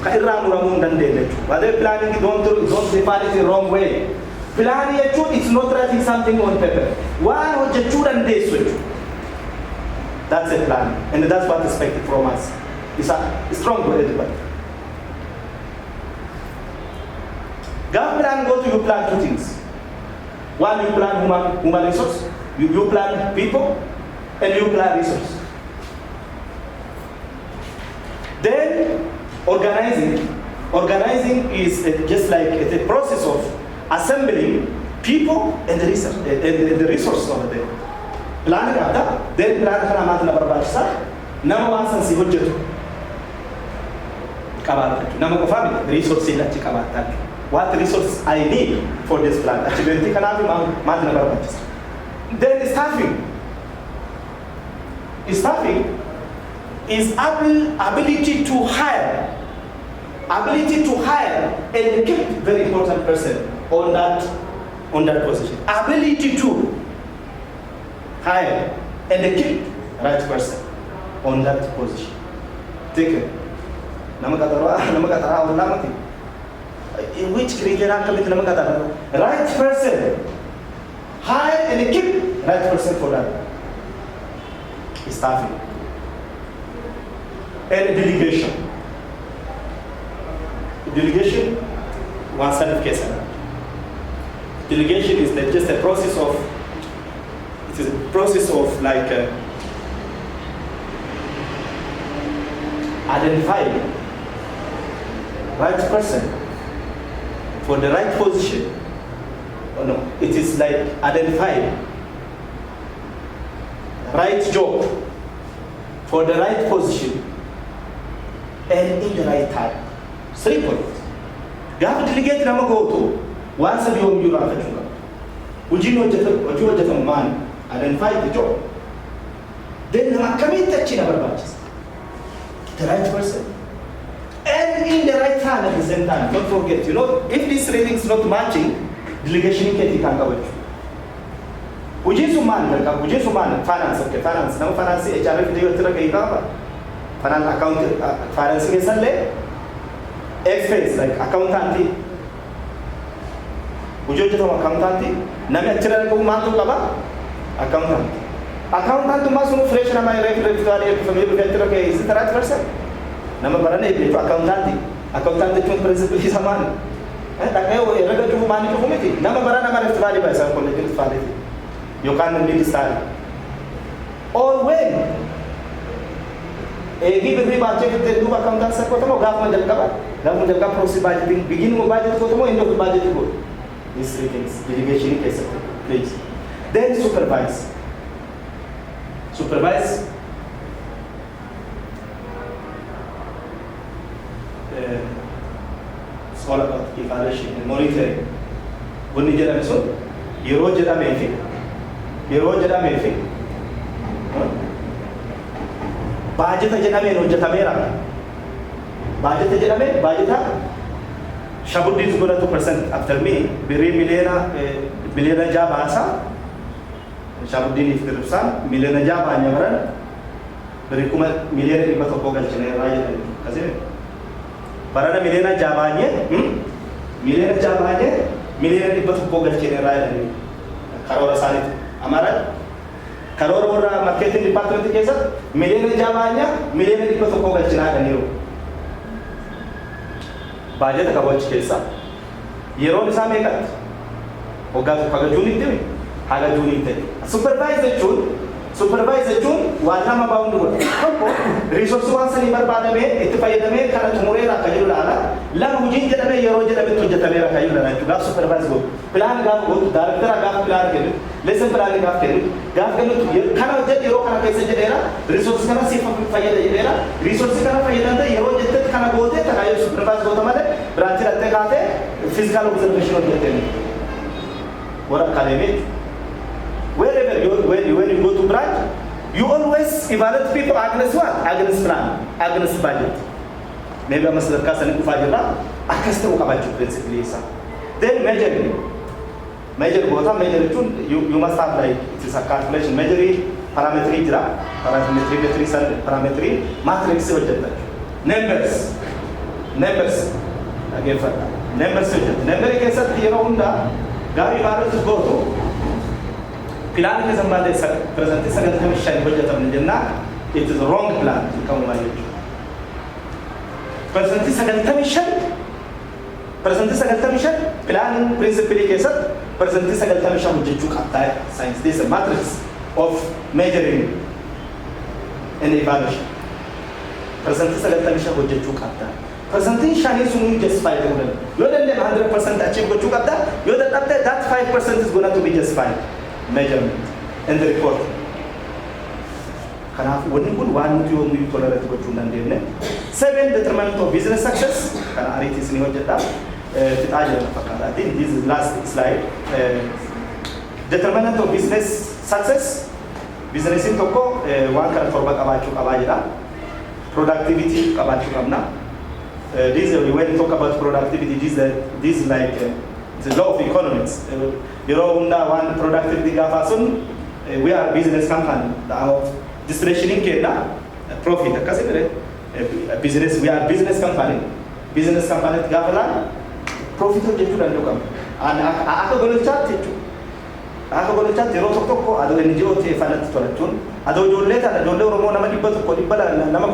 Kaira muramun dande. Whether planning don't define it the wrong way. Planning is not writing something on paper. That's a plan, and that's what is expected from us. It's a strong word, everybody. God plan go to you plan two things. One, you plan human resource. You plan people. And you plan resources. Then organizing is just like it's a process of assembling people and the resource and the resources over there. Planning after, then plan kana matna barbachsa, nama wansan si hojjetu. Kabat, nama ko family resources la chikabat. What resources I need for this plan? Actually, kana matna barbachsa. Then staffing. Staffing is ability to hire and keep very important person on that position. Ability to hire and keep right person on that position. Take it. In which criteria right person hire and keep right person for that. Staffing and delegation. Delegation, one side of case. Delegation is just a process of. It is a process of like identifying right person for the right position. Oh no, it is like identifying right job for the right position and in the right time. 3 points. You have to delegate nama go to once a year you are a would you know that a man identify the job? Then commit that in our batches. The right person. And in the right time at the same time. Don't forget, if this rating is not matching, delegation can go with. Finance, okay, finance. Now finance HRF finance account finance expense like accountancy. Accountancy. Nami actually ko mantu kaba accountant. Accountant masu fresh na mai reference family veteran ke is the right person. Nama barane itu accountancy. Accountancy cuma principal hi saman. Tak kaya wo raga tu mani tu komiti. Nama barana mana reference bahasa college reference. You can't really start. Or when a given budget the do accountant sa ko tamo government jalka process budgeting begin mo budget ko tamo end of budget ko. These 3 things, delegation case, please. Then supervise. It's all about evaluation and monitoring. When you get so, you roll it amazing. Budget Shabuddin is going to present after me. Biri milena jaba asa. Shabuddin is the son. Milena jaba anyamran. Biri kuma milena iba to pogal chene raya kasi. Parana milena jaba anye. Milena jaba anye. miliyoona 100 galchine irraa jedhanii karoora isaaniitu amara karoora warra markeeting department keessatti miliyoona jabaanya miliyoona 100 galchinaa jedhaniiru baajata qabaachuu keessa yeroon isaa meeqatti hoggaa haga juunitti haga juunitti supervise jechuun waan nama baawundu godha tokko resource waan sanii barbaadamee itti fayyadamee kana xumureera akka jiru laala lama hojiin jedhamee yeroo jedhametti hojjetameera akka jiru laala jechuudha supervise godhu pilaan gaaf godhu daarektara gaaf pilaan kennu lesson pilaan gaaf kennu kana hojjetu yeroo kana keessa jedheera resource kana siif fayyada jedheera resource kana fayyadamte yeroo jettetti kana goote takaayyuu supervise goota malee biraanchi dhattee kaatee physical observation hojjetteen warra akademii wherever when you go to branch, you always evaluate people against what? Against plan, against budget. Maybe I must have cast an infajala, I can still come at you principally. Then measure bottom, measure two, you must have like, it is a calculation, measuring parametry, parametry, matrix, numbers, again for numbers, number case at the Ronda, Gary Barros to go to. Plan is a matter presentation commission budget of Nijana. It is a wrong plan to come by you. Presentation commission, plan principally case, presentation commission which you can science. This is a matrix of measuring and evaluation. Presentation commission which you can presentation is only justified. You don't 100% achieve what you got that. You don't have that 5% is going to be justified. Measurement and the report. Kanaaf wanni kun waan nuti yoo nuyi tolerate gochuu hin dandeenye. 7 determinant of business success. Kana ariitis ni hojjedha. Fixaa jira fakkaata. I think this is last slide. Determinant of business success. Businessin tokko waan kana torba qabaachuu qabaa jira. Productivity qabaachuu qabna. This when we talk about productivity, this is like the law of economics. You know, one productivity gafasun, we are a business company. Our destination in Kenya, profit. A business, we are a business company. Business company gafala, profit of jetu dan lokam. And aku boleh chat itu. Aku boleh chat zero toko. Ado NGO te finance tolakun. Ado jolle ta jolle orang nama di batu kodi bala nama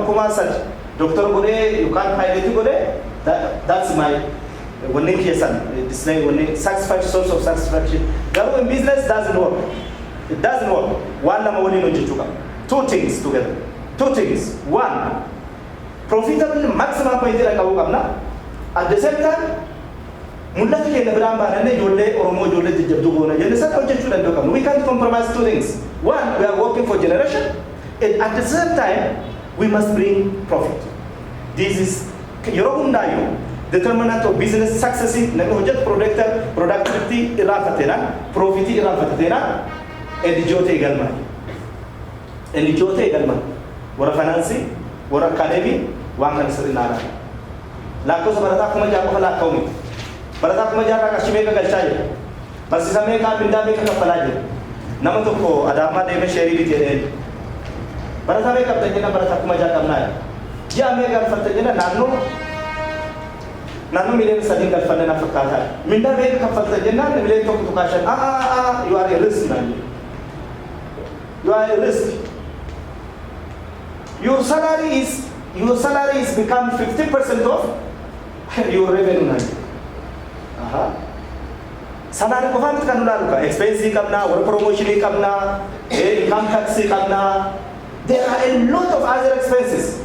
kuma search. Doctor boleh, you can't find it boleh. That's my. When they this when satisfaction source of satisfaction. Government business doesn't work. It doesn't work. One number one in two things together. Two things. One, profitable maximum point at the same time, we can't compromise two things. One, we are working for generation, and at the same time, we must bring profit. This is determinant of business success productivity profit and wara finance wara academy wangan serinara lako sebarata kuma jago kala kaumi barata kuma jara ka shime ka galchai basi same ka binda me ka kapalaje nama to ko adama de me sheri bi tede barata me ka tanyena barata kuma jaga na ya me ka fatanyena nanu miliyan sadin galfanna na fakata minda me ka fatanyena miliyan to kashan you are a risk man. You are a risk. Your salary is become 50% of your revenue. Salary ko hamit kanula luka expense kamna or promotion kamna income tax kamna. There are a lot of other expenses.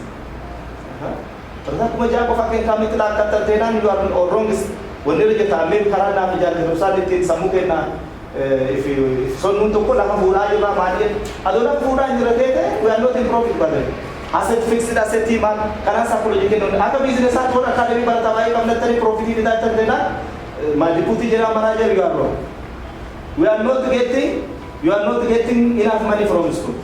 Pertama ko maja ko fakin kami telah kata tenan you are wrong is when you get a mail karana bijar kerusahan itu samuke na if you so nuntuk ko lang mula yung mali adona pura ni rete we are not in profit brother asset fixed asset man karena sa project non aka business at or academy para tawai kam na tari profit ni data tena ma deputy general manager you are wrong you are not getting enough money from school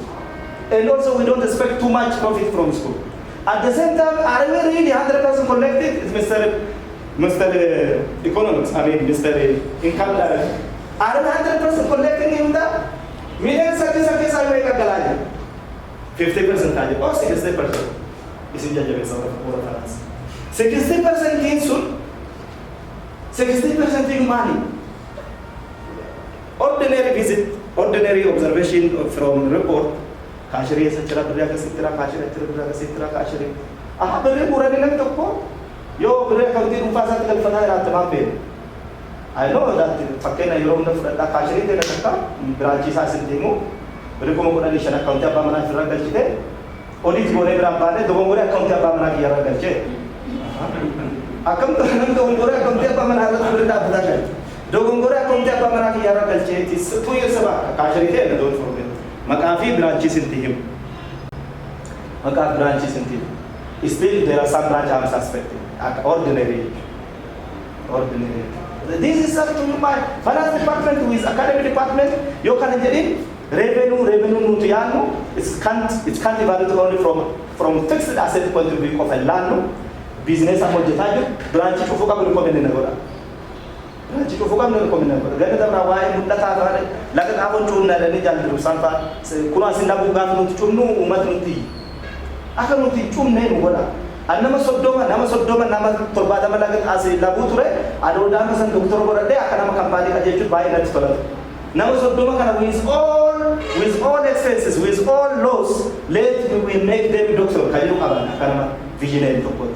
and also we don't expect too much profit from school at the same time are we really 100% collected it's Mr. Economics I mean Mr. Income Director are 100% collecting in the million service I make a galaya 50% or 60% is in judgment of finance 60% in soon 60% in money. Ordinary visit, ordinary observation from report. Kashiri sachira biraga sitra, kashiri sachira biraga sitra, kashiri. Ah, beri murani lang toko. Yo, beri kauti rufasa tinggal fana rat mampir. I know that fakena yoro na fana kashiri tena kata branchi sa sentimu. Beri ko mo na lishana kauti apa mana fira galchite. Audit bole berambane, dogo mure kauti apa mana kiyara galche. Akam to nang dogo mure kauti apa mana rat fira dah budak. Dogongora konti apa mana kiyara kalche tis tu ye saba kashiri the don't forget makafi branches in him maka branches in him still there are some branch I'm suspecting ordinary this is something my finance department who is academic department you can get revenue nutiano it can't evaluate only from fixed asset point of view of a land business among the branch to focus on the government Jika fukam dengan komentar, kerana dah merawai muda tahan, lakukan apa cun ada ni jalan terus sampai kurang sinda bukan untuk cunu umat nanti, akan nanti cun ni mula. Nama sodoma nama terbada melakukan asal lagu tu ada orang macam doktor berada akan nama kampanye kerja itu baik nanti sekolah. Nama sodoma kerana with all expenses, with all loss, let we make them doctor. Kayu kawan, kerana visionary doktor.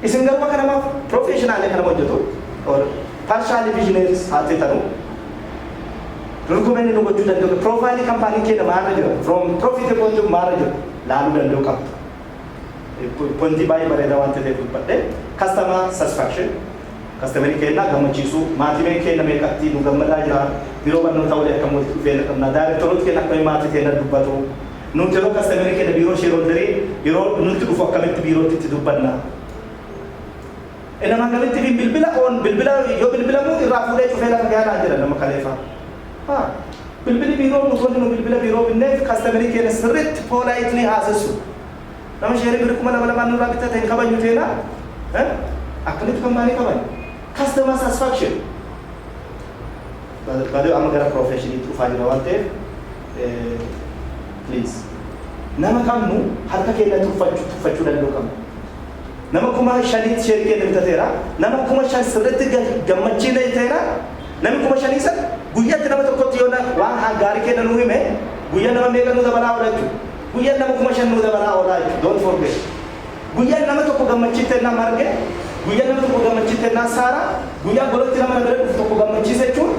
Isenggar apa kerana profesional kerana macam or partially visionaries hati tahu. Dokumen ini buat juga profile company ke manager from profitable to manager lalu dan dokap. Ponti bayi berada wanti deh pada customer satisfaction. Customer ke na gamu cisu mati ke na mereka ti nu gamu aja biro baru tahu deh kamu fail kamu nadar terus ke nak kau mati ke na duba tu. Nu terus customer ke na biro share dari biro nu tu ufak kami tu biro ti duba na. Enam kali TV bilbila mu irafu deh cuma nak gaya aja nama khalifa. Bilbila biro nukon nu bilbila biro binne customer ke serit politely hasil. Nama share biro kumala manu rabita teh kawan jutena. Akan itu kembali kawan. Customer satisfaction. Baru amagara profession itu faham rawante. Please. Nama kamu harga kita tu faju dan dokam. Nama kuma shanit share ke nemta tera nama kuma shan sirrit gammachi na tera nama kuma shanisa guya nama to kotiona wa ha gari ke nanu me guya nama mega nu da bana ora guya nama kuma shan nu da bana ora don't forget guya nama to gammachi te na marge guya nama to gammachi te na sara guya goloti nama na to gammachi se chu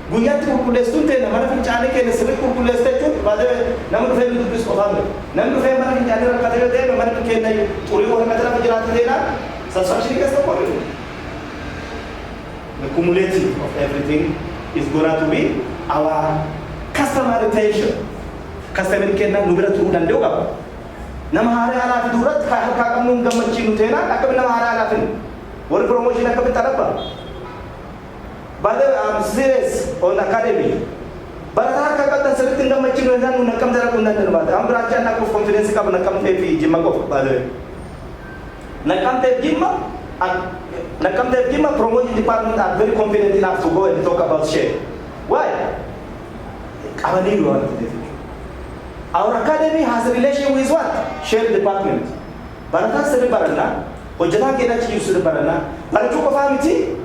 guya to kulestun te na mana finchane ke sirrit kuleste chu bade nama to felu bis ofam nama to felu mana finchane ra kadere de mana to ke nai puri orang kadera penjelasan dia nak subscription ke semua itu. The cumulative of everything is going to be our customer retention. Customer kena nubera turun dan dia apa? Nama hari alaf durat kah kamu gammachi nutena, aku nama hari alafin. War promotion aku betul apa? Bade serious on academy. Barang kakak dan sering tinggal macam mana nak kamera pun dan bade. Am beraja nak konferensi kau nak kam TV jima kau bade. Nak kam TV jima promotion department are very confident enough to go and talk about share. Why? Awani luar tu. Our academy has a relation with what? Share department. Barang sering barangna, hojana kita cium sudah barangna. Barang cukup faham itu?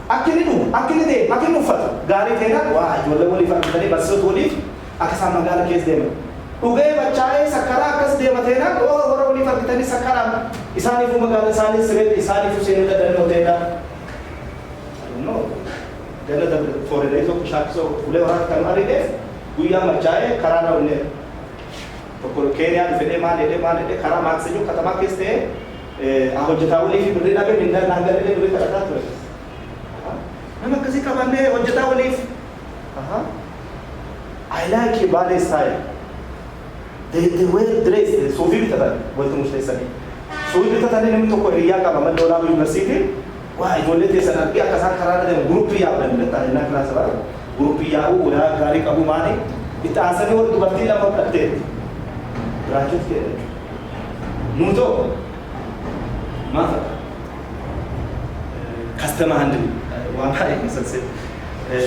Akhirnya fat. Gari kena, wah, jual Waliif tadi basut Waliif, akasama gari kes dema. Ugai bacai sakara akas dema tena, oh orang Waliif kita ni sakara. Isani fu magana, isani seret, isani fu seni dan tena. No, dana dah foreign itu kushak so, ule orang kamari deh, guya bacai karana unne. Pokok Kenya di mana de karana makseju kata makes deh, aku jetahu Waliif beri nabe minda nanggar ini beri kata tu. Nama kasi kawan ni wajah Waliif. I like your body style. They well dressed. Sofi bita tadi. Buat tu mesti sani. Sofi bita tadi ni tu Korea ka Mamad Dola University. Wah, boleh tu sana. Dia kasar kerana dia grup ya dan tadi nak kelas apa? Grup ya ya gari kabu mani. Kita asal ni orang tu berarti lama berarti. Berajut ke? Nuto. Masa. Customer handling.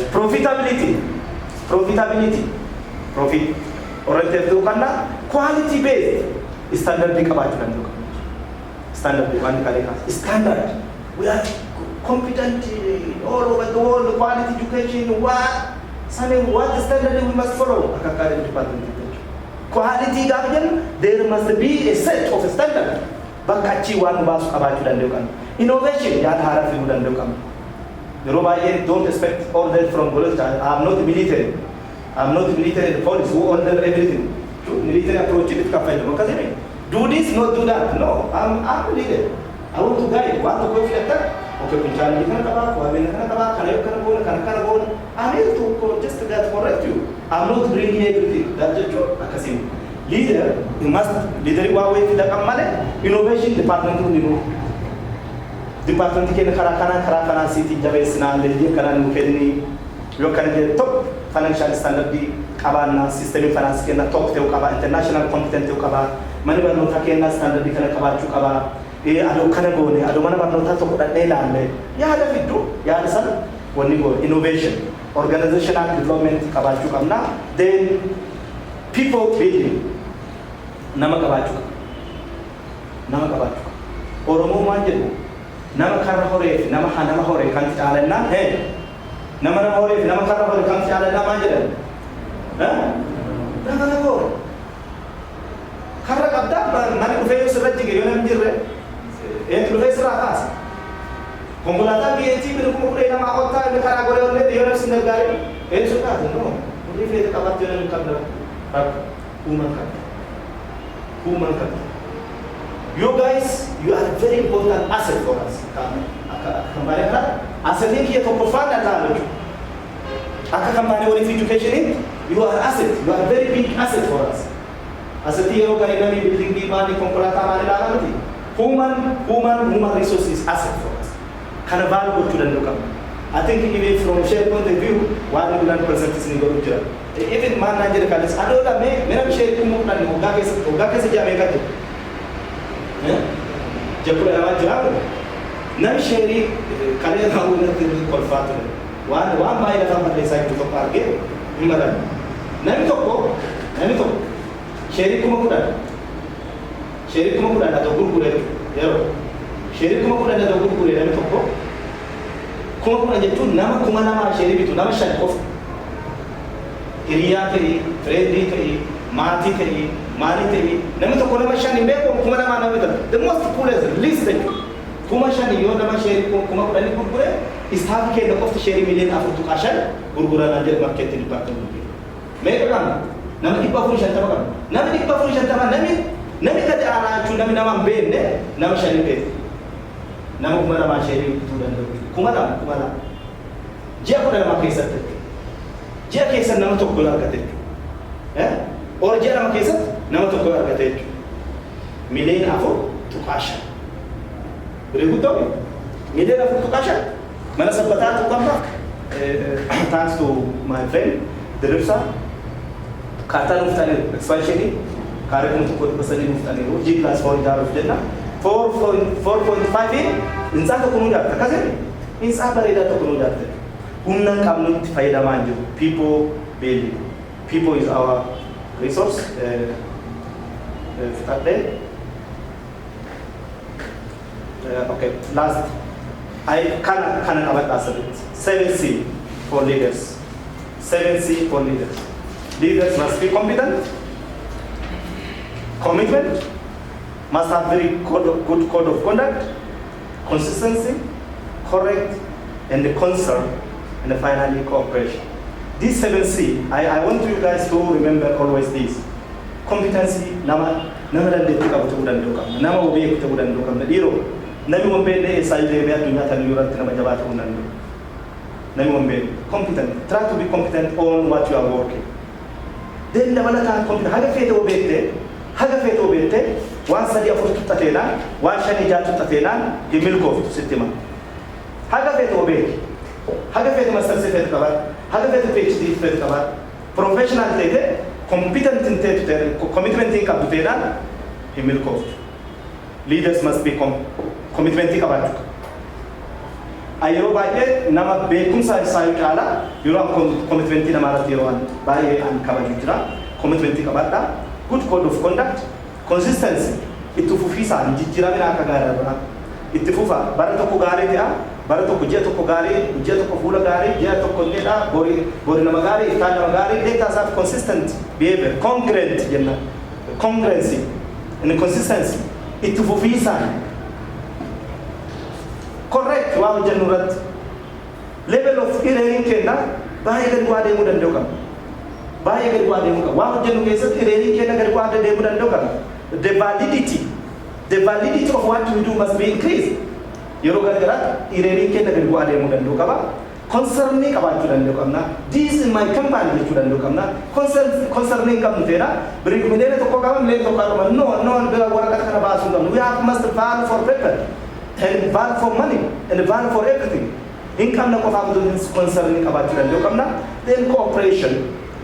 Profitability, profit. Orang itu kan quality based, standard di kawasan itu. Standard bukan kali standard. We are competent all over the world, quality education, what standard we must follow. Academic department. Quality government, there must be a set of standard. Bakachi one was about to innovation, Yadhara Fimudan. The don't expect order from police. I'm not military. I'm not military police who order everything. Military approach it. Do this, not do that. No, I'm a leader. I want to guide. Want to go for that? Okay, I'm here to just to correct you. I'm not bringing everything. That's the truth. Leader, you must leader innovation department department ke karakana city jabesna le kana nukedni yo kana de top financial standard di kabana system finance ke na top te kaba international competent te kaba mani ba no take na standard di kana kaba chu kaba e ado kana gone ado mana ba no ta to da dela le ya da fitu ya da san woni go innovation organizational development kaba chu kamna then people building nama kaba chu oromo manje nama karra hore nama hore kan ta'ala he nama hore nama karra hore kan ta'ala manje ha nama hore karra kabda mani ko feyo sirajji ge yona mjirre e to fe sira kas kombolata bi eti bi ko kure nama otta be kara gore onne de yona sinne gare e so ka no odi fe kabat yona kabda human ka you guys, you are a very important asset for us. Asset here for profound knowledge. Waliif Education, you are asset. You are a very big asset for us. Asset here, building the money, human resources asset for us. Can valuable to the local. I think even from share point of view, 100% is negotiable. Even manager can say, I don't know, me share kumu na ogake se jamega. Jepura nama jauh, nam sheri kalian tahu nanti kolfatu, wan mai dalam desa itu pergi, gimana? Nam toko, sheri kuma kuda ada guru, ya, sheri kuma kuda ada guru, nam toko, kuma kuda itu nama sheri itu nama shalkof, iriya teri, Freddy teri, Mati teri. Nami to kona mashani mbeko kuma na mana wita the most coolest least kuma shani yo na share kuma kudani gurgure is half ke the cost share million afu to kashan gurgura na jer market department me kan nami ipa fu shanta kan nami kada ana chu nami nama mbene nami shani be nami kuma na ma share tu dan kuma na je ko na ma kaisa je kaisa nami to kula kate or je na ma kaisa nama to ko argate million afu to kasha reguto million afu to kasha mana sabata to kamba thanks to my friend Dersa kata nuftani expansion kare to ko basani nuftani G class for dar of jenna 4.5 insa to kunu jatta kaze insa barida to kunu jatta kunna kamnu faida manju people building people is our resource okay, last I can about that 7C for leaders. 7C for leaders. Leaders must be competent, commitment, must have very good code of conduct, consistency, correct, and the concern, and finally cooperation. This 7C, I want you guys to remember always this. Competency, nama dan detika betul dan dokam, nama obe betul dan dokam. Nadiro, nami mombe de esai de be dunia tan yurat nama jabat unan. Nami mombe competent. Try to be competent on what you are working. Then nama nak competent. Haga fete obete. Wan sadia furtu tatena, wan shani jatu tatena, himilko sistema. Haga fete obete. Haga fete master fete kabar. Haga fete PhD fete kabar. Professional tete. Competent in commitment in kaputela, himilko. Leaders must be commitment in kabar. Ayo baye nama bekum sa kala, yura commitment in amara tiroan baye and kabajitra, commitment in kabata, good code of conduct, consistency. Itu fufisa njijira mina kagara, itu fufa. Barato kugare dia, bara tokko ji'a tokko gaarii ji'a tokko fuula gaarii ji'a tokko illee boori nama gaarii iftaan nama gaarii let us have consistent behavior congruent jenna congruency and consistency itti fufiisaan correct waa hojjennu irratti level of erroring kenna baay'ee gadi bu'aa deemuu danda'u qaba baay'ee gadi bu'aa deemuu qaba waa hojjennu keessatti erroring kenna gadi bu'aa deemuu danda'u qaba the validity of what we do must be increased yeroo gargaraa erroring kenna gadi bu'aa deemuu danda'u qaba concerning qabaachuu danda'u qabna this is my company jechuu danda'u qabna concerning qabnu ta'edha bireekumineera tokko qaba mileen tokko qaba no bira waraqata kana baasuu qabnu we have must value for paper and value for money and value for everything in qabna qofaaf concerning qabaachuu danda'u qabna then cooperation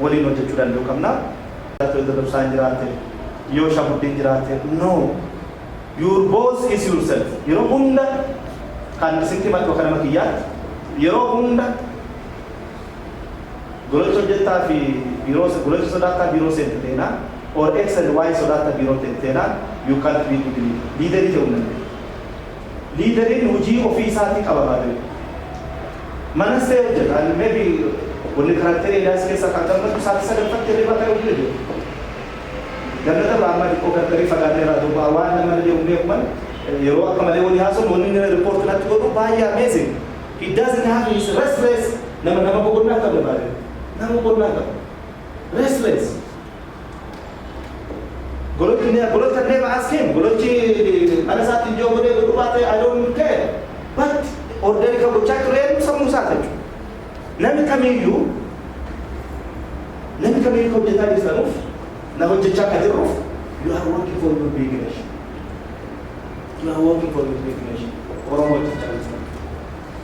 waliin hojjechuu danda'u qabna dadhabsaan jiraate yoo shabuddin jiraate no your boss is yourself yeroo hunda kan isinti maxxoo kana makiyyaatti yeroo hunda gololcha hojjettaa fi gololcha sodaattaa biiroo seenteena or x and y sodaattaa biiroo seenteena you can't be good leaderii ta'uu dandeenya leaderiin hojii ofii isaatii qaba baaduu manas ta'e hojjeta maybe wanni karakterii ilaas keessa kan gammadu isaatti sadarfattee deemaa ta'uu danda'u gannata ba'ammaa xiqqoo gargarii fagaateeraa duuba waan nama deemu beekuman yeroo akka malee walii haasofnu wanni inni report natti godhu baay'ee amazing he doesn't have his restless nama boqonnaa qabna baaduu nama boqonnaa qabna restless gololcha never ask him gololchi ana isaatiin joo godhee godhu baate I don't care but orderi ka gochaa tureen sammuu isaa jechuudha namni kamiyyuu hojjetaa jirtanuuf na hojjechaa akka jirruuf you are working for your big nation Oromoo hojjechaa jirtan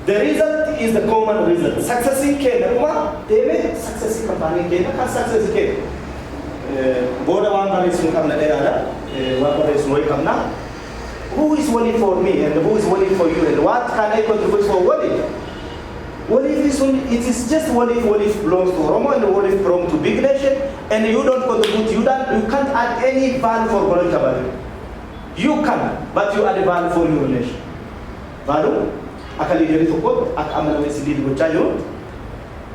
the result is the common result successii kenna dhuma deemee successii kampaanii kenna kan successii kenna booda waan barreessuun qabna dheeraadha waan barreessuun wayii qabna who is Waliif for me and who is Waliif for you and what can I contribute for Waliif Waliif it is just Waliif belongs to Oromo and Waliif belongs to big nation and you don't contribute you can't add any value for Gololcha value you can but you add value for your nation value akka liiderii tokko akka amanameessi liidii gochaa jiru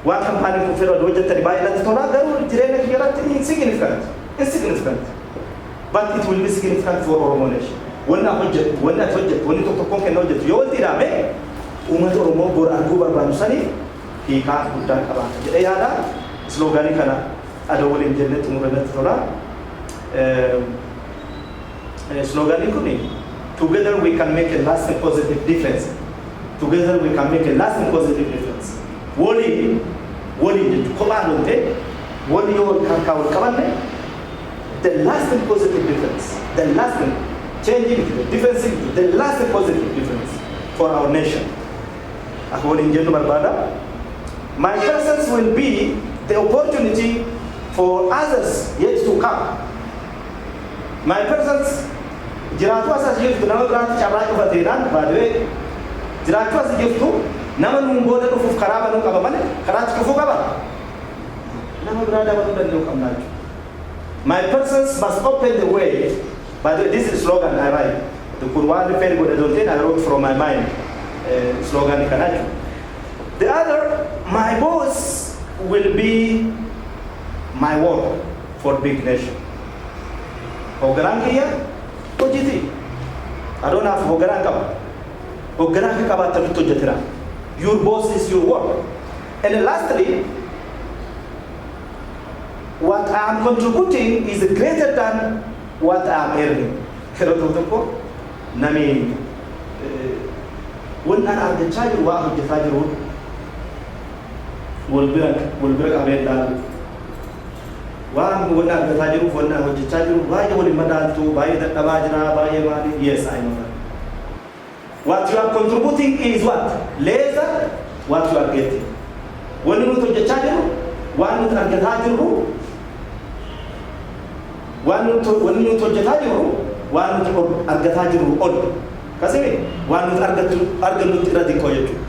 waan kampaanii kun fedha hojjettani baay'inatti tola garuu jireenya kiyyaatti insignificant but it will be significant for Oromo nation wanni tokkoon kenna hojjetu yoo walitti hidhame uummata Oromoo bor arguu barbaadu saniif hiikaa guddaan qabaata jedhee yaada sloogaanii kana adoo waliin jennee xumurratti tola sloogaanii kun together we can make a lasting positive difference together we can make a lasting positive difference Waliif jechuun kophaa loonte wali yoo harkaa wal qabanne the lasting positive difference the lasting changing the difference the lasting positive difference for our nation akka waliin jennu barbaada my presence will be the opportunity for others yet to come my presence jiraatu asas jirtu nama biraatti carraa dhufateedhaan baadwee jiraatu as jirtu nama nuun booda dhufuuf karaa banuu qaba malee karaatti dhufuu qaba nama biraa dabaluu danda'u qabnaa jechuudha my presence must open the way by the way this is slogan I write the Kurwan refer godhe doonteen I wrote from my mind slogan kana jechuudha the other my boss will be my work for big nation hoogganaan kiyya hojjetii adoonaaf hoogganaan qaba hoogganaa akka qabaatanitti hojjetira your boss is your work and lastly what I am contributing is greater than what I am earning yeroo tokko nami wannan argachaa jiru waa hojjetaa jiru wal bira qabee dhaalu waan wannan argataa jiruuf wannan hojjechaa jiru baay'ee waliin madaaltu baay'ee dadhabaa jira baay'ee maali yes I know that what you are contributing is what later what you are getting when you hojjechaa jiru waan nuti argataa jiru waan nuti hojjetaa jiru waan nuti argataa jiru ol kasime waan nuti argannutti irra xiqqoo jechuudha